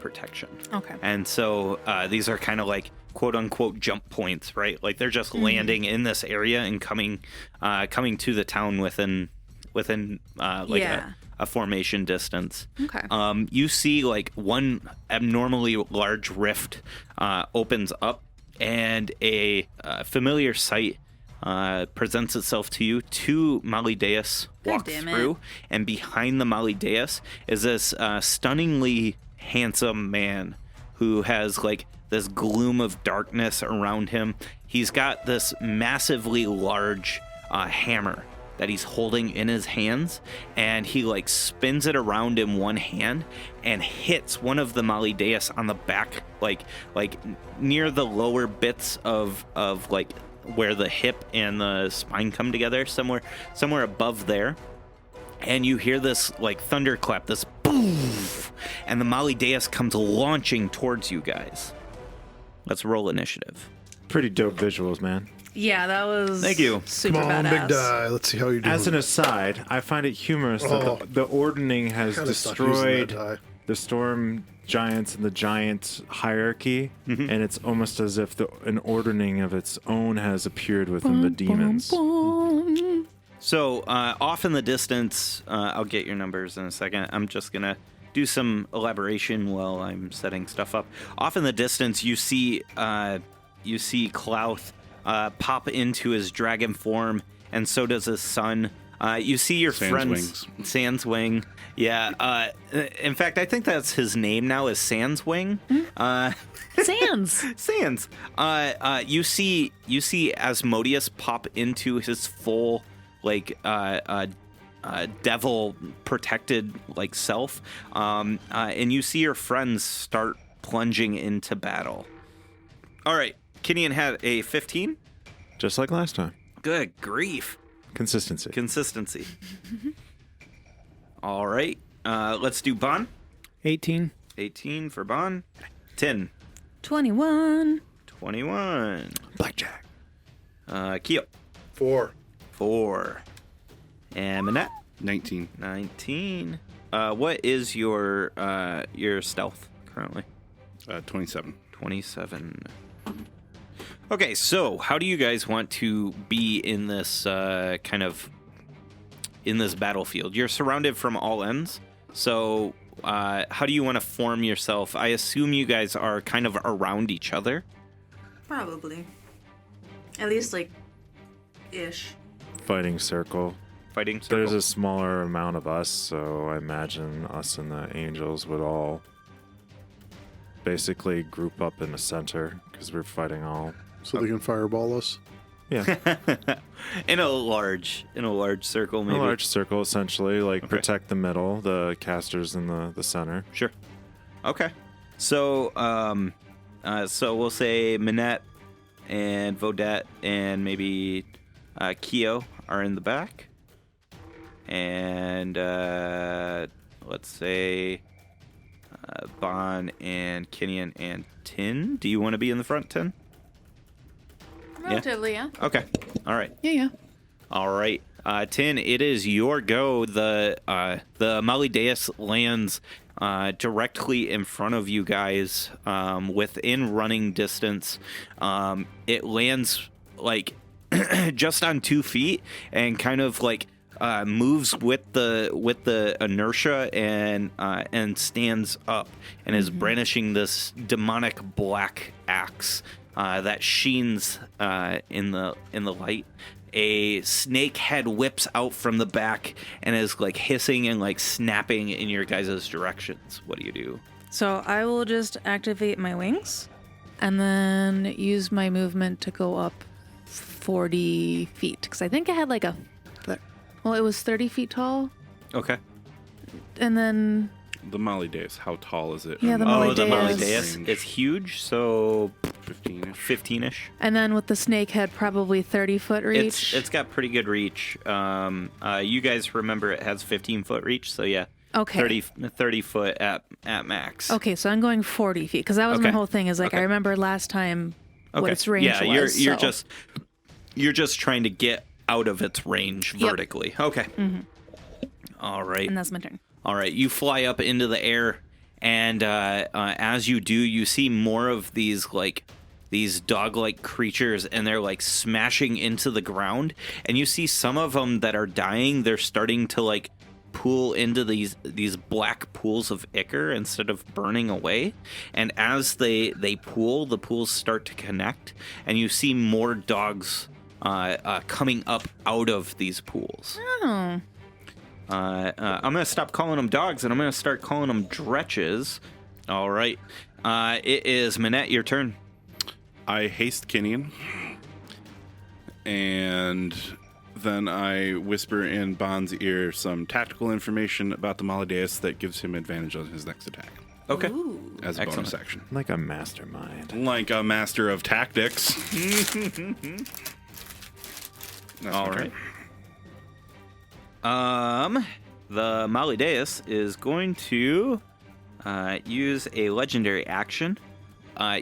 protection. Okay. And so these are kind of like quote unquote jump points, right? Like they're just landing in this area and coming to the town within a formation distance. Okay. You see like one abnormally large rift opens up, and a familiar sight presents itself to you. 2 Malideus walk damn it. through, and behind the Malideus is this stunningly handsome man who has like this gloom of darkness around him. He's got this massively large hammer that he's holding in his hands, and he like spins it around in one hand and hits one of the Malideus on the back, like near the lower bits of like where the hip and the spine come together, somewhere above there. And you hear this like thunderclap, this boom, and the Malideus comes launching towards you guys. Let's roll initiative. Pretty dope visuals, man. Yeah, that was. Thank you. Super Come on, badass. big die. Let's see how you're doing. As an aside, I find it humorous that the Ordning has Kinda stopped using that destroyed die. the storm giants and the giant hierarchy, and it's almost as if an Ordning of its own has appeared within the demons. So off in the distance, I'll get your numbers in a second. I'm just gonna do some elaboration while I'm setting stuff up. Off in the distance, you see Klauth pop into his dragon form, and so does his son. You see your friends, Sandswing. Yeah. In fact, I think that's his name now, is Sandswing. Sands. Sands. You see Asmodeus pop into his full like devil protected like self, and you see your friends start plunging into battle. All right, Kinian had a 15. Just like last time. Good grief. Consistency. All right, let's do Bon. 18. 18 for Bon. 10. 21. 21. Blackjack. Keo. 4. 4. And Manette. 19. 19. What is your stealth currently? 27. 27. Okay, so how do you guys want to be in this in this battlefield? You're surrounded from all ends. So how do you want to form yourself? I assume you guys are kind of around each other. Probably. At least, like, ish. Fighting circle. Fighting circle. There's a smaller amount of us, so I imagine us and the angels would all basically group up in the center because we're fighting all. So they can fireball us. Yeah, in a large circle, maybe. a large circle essentially, like protect the middle, the casters in the center. Sure. Okay. So so we'll say Minette and Vodette and maybe Keo are in the back. And let's say Bon and Kinian and Tin. Do you want to be in the front, Tin? Relatively, yeah. Okay. All right. Yeah. All right. Tin, it is your go. The Malideus lands directly in front of you guys, within running distance. It lands like just on 2 feet and kind of like moves with the inertia and stands up and is brandishing this demonic black axe that sheens in the light. A snake head whips out from the back and is like hissing and like snapping in your guys' directions. What do you do? So I will just activate my wings and then use my movement to go up 40 feet. Because I think I had like it was 30 feet tall. Okay. And then... The Malideus, how tall is it? Yeah, the Oh, the Malideus. Malideus. It's huge, so 15-ish. 15-ish. And then with the snake head, probably 30-foot reach. It's got pretty good reach. You guys remember it has 15-foot reach, so yeah. Okay. 30 foot at max. Okay, so I'm going 40 feet because that was my whole thing. Is like I remember last time what its range was. Yeah, you're just trying to get out of its range vertically. Okay. Mm-hmm. All right. And that's my turn. All right, you fly up into the air, and as you do, you see more of these dog-like creatures, and they're like smashing into the ground. And you see some of them that are dying. They're starting to like pool into these black pools of ichor instead of burning away. And as they pool, the pools start to connect, and you see more dogs coming up out of these pools. Oh. I'm going to stop calling them dogs, and I'm going to start calling them dretches. All right. It is Minette, your turn. I haste Kinian and Then I whisper in Bond's ear some tactical information about the Malideus that gives him advantage on his next attack. Okay. As a bonus action. Like a mastermind. Like a master of tactics. All right. The Malideus is going to use a legendary action.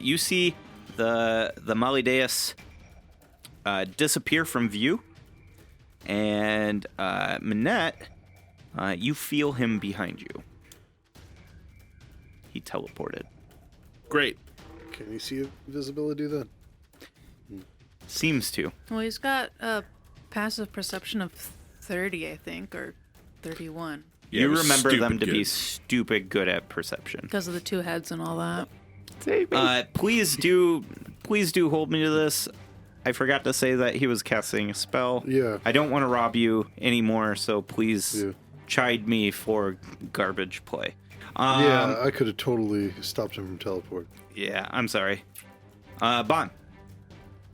You see the Malideus disappear from view, and Minette, you feel him behind you. He teleported. Great. Can you see invisibility then? Seems to. Well, he's got a passive perception of 30, I think, or 31. Yeah, You it was remember them stupid to be good. stupid good at perception. Because of the 2 heads and all that. Please do hold me to this. I forgot to say that he was casting a spell. Yeah. I don't want to rob you anymore, so please Yeah. chide me for garbage play. Yeah, I could have totally stopped him from teleport. Yeah, I'm sorry. Bon,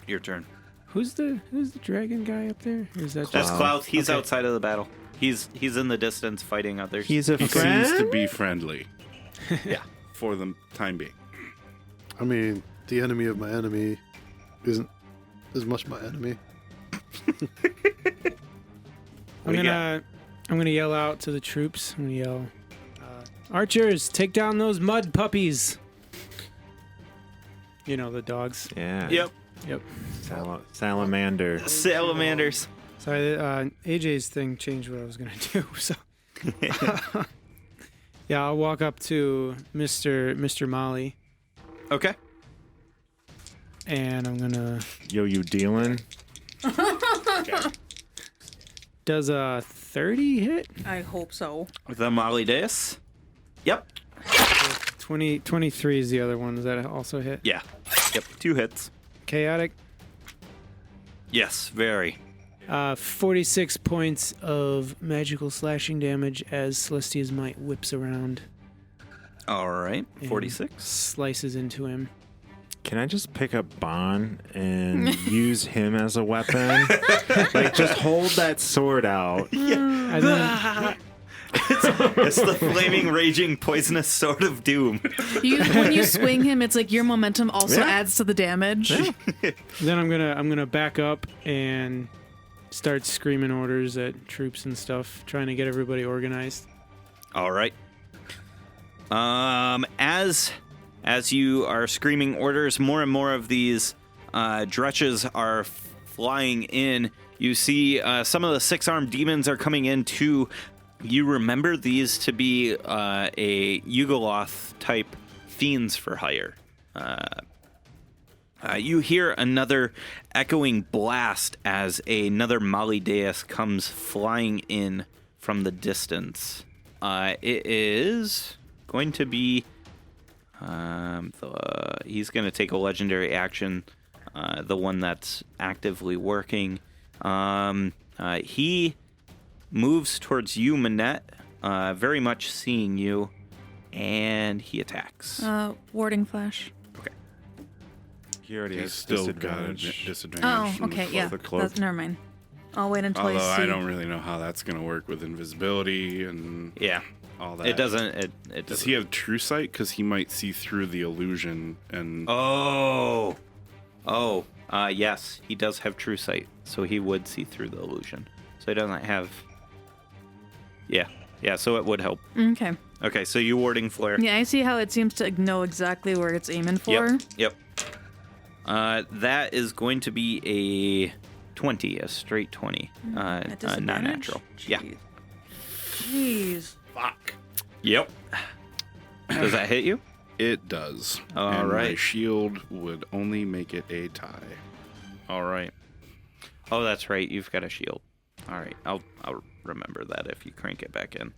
your turn. Who's the dragon guy up there? Or is that That's just... Cloud. He's Okay. outside of the battle. He's in the distance fighting others. He's a He friend? seems to be friendly. Yeah. For the time being. I mean, the enemy of my enemy isn't as much my enemy. I'm gonna yell out to the troops. I'm gonna yell, archers, take down those mud puppies. You know, the dogs. Yeah. Yep. Salamander. Salamanders. Sorry, AJ's thing changed what I was gonna do. So, yeah, I'll walk up to Mr. Molly, Okay. and I'm gonna. Yo, you dealing? Does a 30 hit? I hope so. The Malideus. Yep. 23 is the other one. Does that also hit? Yeah. Yep. 2 hits. Chaotic. Yes. Very. 46 points of magical slashing damage as Celestia's Might whips around. All right. and 46. Slices into him. Can I just pick up Bon and use him as a weapon? Like, just hold that sword out. And then, It's the flaming, raging, poisonous sword of doom. When you swing him, it's like your momentum also adds to the damage. then I'm gonna back up and start screaming orders at troops and stuff, trying to get everybody organized. All right. As you are screaming orders, more and more of these dretches are flying in. You see some of the 6-armed demons are coming in too. You remember these to be a Yugoloth type fiends for hire. You hear another echoing blast as another Malideus comes flying in from the distance. It is going to be... he's going to take a legendary action, the one that's actively working. He moves towards you, Minette, very much seeing you, and he attacks. Warding flash. He already He's has still got a disadvantage. disadvantage. Oh, from the okay, cloak. yeah. the cloak. Never mind. I'll wait until Although I see. I don't really know how that's going to work with invisibility and Yeah, all that. it doesn't. It Does doesn't. he have true sight? Because he might see through the illusion and... Yes, he does have true sight, so he would see through the illusion. So he doesn't have. Yeah, so it would help. Okay. Okay, so you warding flare. Yeah, I see how it seems to know exactly where it's aiming for. Yep. That is going to be a 20, a straight 20. At Not disadvantage? natural. Yeah. Jeez. Fuck. Yep. Does that hit you? It does. All and my right. shield would only make it a tie. All right. Oh, that's right. You've got a shield. All right. I'll remember that if you crank it back in.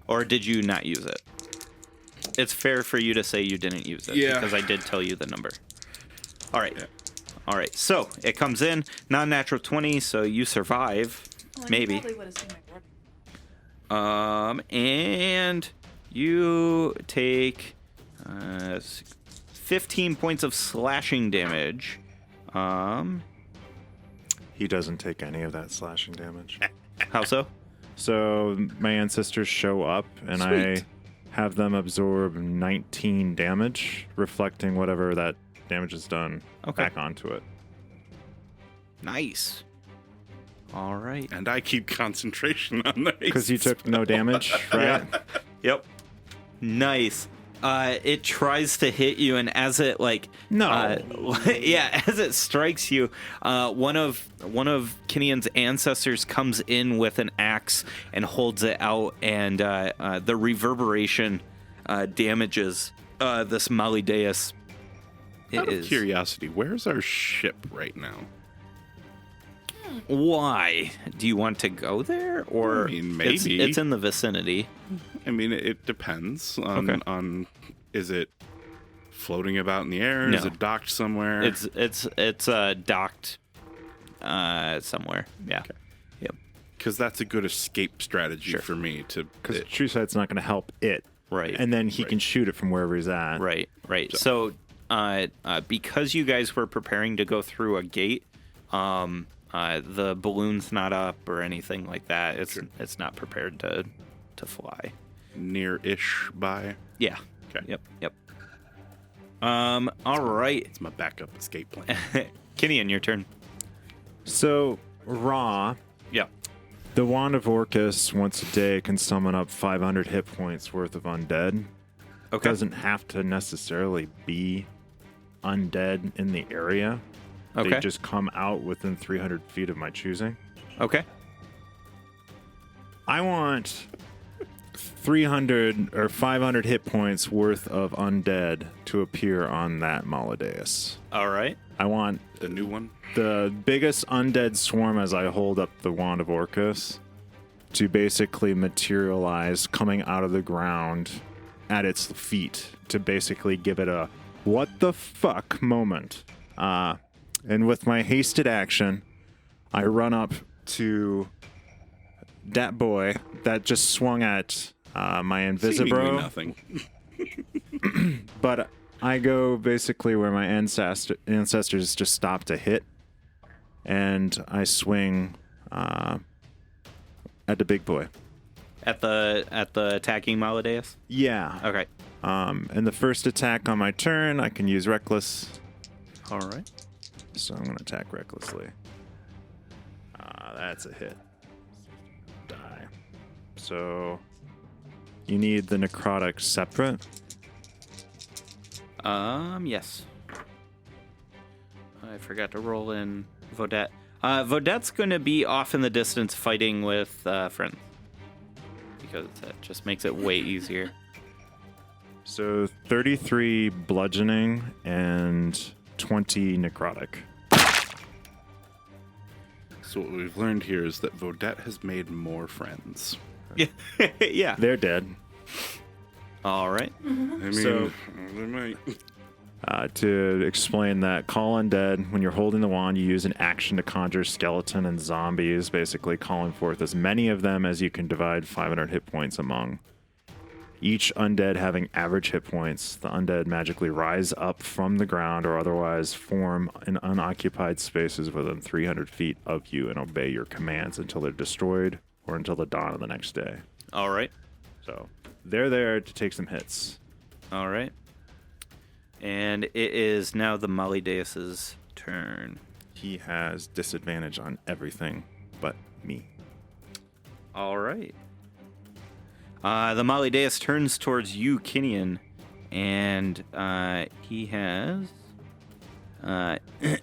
Or did you not use it? It's fair for you to say you didn't use it because I did tell you the number. All right. Yeah. All right. So it comes in non-natural 20, so you survive. Maybe. And you take 15 points of slashing damage. He doesn't take any of that slashing damage. How so? So my ancestors show up, and I have them absorb 19 damage, reflecting whatever that damage is done back onto it. Nice. All right. And I keep concentration on the Because you took no damage, right? Yep. Nice. It tries to hit you, and as it as it strikes you, one of Kinian's ancestors comes in with an axe and holds it out, and the reverberation damages this Malideus. Out of curiosity, where's our ship right now? Why? Do you want to go there, or I mean, maybe it's in the vicinity? I mean, it depends on is it floating about in the air? No. Is it docked somewhere? It's docked somewhere. Yeah. Okay. Yep. Because that's a good escape strategy for me to. Because True Sight's not going to help it. Right. And then he can shoot it from wherever he's at. Right. So because you guys were preparing to go through a gate, the balloon's not up or anything like that. It's not prepared to fly. Near-ish by. Yeah. Okay. Yep. All right. It's my backup escape plan. Kinian, your turn. So, Raw, Yeah. the Wand of Orcus once a day can summon up 500 hit points worth of undead. Okay. Doesn't have to necessarily be undead in the area. Okay. They just come out within 300 feet of my choosing. Okay. I want 300 or 500 hit points worth of undead to appear on that Malideus. All right. I want The new one? the biggest undead swarm as I hold up the Wand of Orcus to basically materialize coming out of the ground at its feet to basically give it a what the fuck moment. And with my hasted action, I run up to that boy that just swung at my Seemingly Invisibro. nothing. But I go basically where my ancestors just stop to hit, and I swing at the big boy. At the attacking Malideus? Yeah. Okay. And the first attack on my turn, I can use Reckless. All right. So I'm going to attack recklessly. That's a hit. Die. So you need the necrotic separate. Yes. I forgot to roll in Vodette. Vodette's going to be off in the distance fighting with friends. Because that just makes it way easier. So 33 bludgeoning and 20 necrotic. So what we've learned here is that Vodette has made more friends. Yeah. Yeah. They're dead. All right. I mean, So- they might. To explain that, call undead. When you're holding the wand, you use an action to conjure skeleton and zombies, basically calling forth as many of them as you can divide 500 hit points among. Each undead having average hit points, the undead magically rise up from the ground or otherwise form in unoccupied spaces within 300 feet of you and obey your commands until they're destroyed or until the dawn of the next day. All right. So they're there to take some hits. All right. And it is now the Malideus' turn. He has disadvantage on everything but me. All right. The Malideus turns towards you, Kinian, and he has...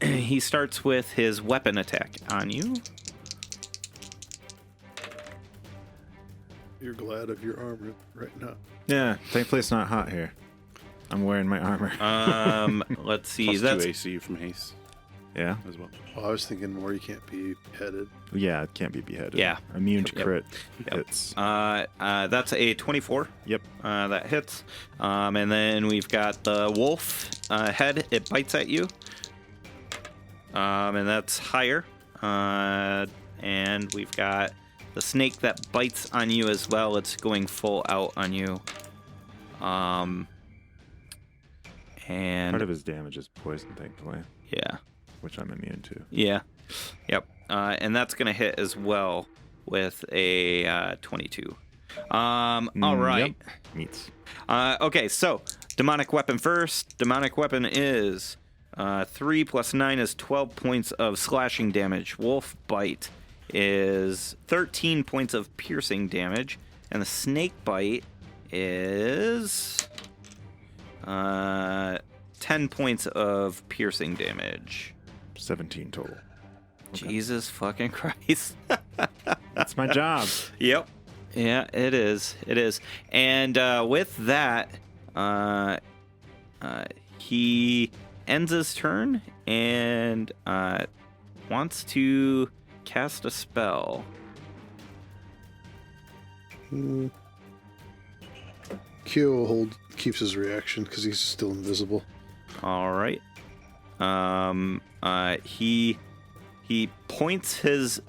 he starts with his weapon attack on you. You're glad of your armor right now. Yeah, thankfully it's not hot here. I'm wearing my armor. Let's see. Plus That's 2 AC from haste Yeah? as well. Oh, I was thinking more you can't be beheaded. Yeah, it can't be beheaded. Yeah. Immune to Yep. crit Yep. hits. that's a 24. Yep. That hits. And then we've got the wolf head. It bites at you. And that's higher. And we've got the snake that bites on you as well. It's going full out on you. And Part of his damage is poison, thankfully, yeah. which I'm immune to. Yeah. Yep. and that's going to hit as well with a 22. All right. Yep. Meets. Okay, so demonic weapon first. Demonic weapon is 3 + 9 is 12 points of slashing damage. Wolf bite is 13 points of piercing damage, and the snake bite is 10 points of piercing damage. 17 total. Okay. Jesus fucking Christ. That's my job. Yep. Yeah, it is. It is. And with that, he ends his turn and wants to cast a spell. Kyo keeps his reaction because he's still invisible. All right. He points his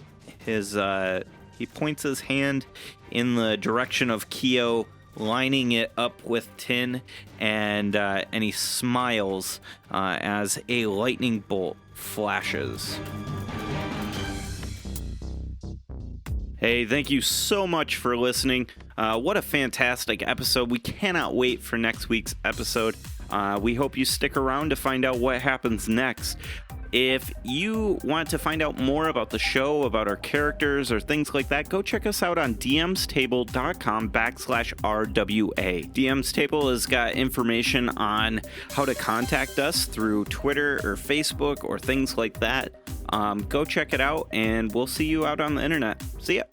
hand in the direction of Kyo, lining it up with tin, and he smiles as a lightning bolt flashes. Hey, thank you so much for listening. What a fantastic episode. We cannot wait for next week's episode. We hope you stick around to find out what happens next. If you want to find out more about the show, about our characters, or things like that, go check us out on dmstable.com/RWA. DM's Table has got information on how to contact us through Twitter or Facebook or things like that. Go check it out, and we'll see you out on the internet. See ya.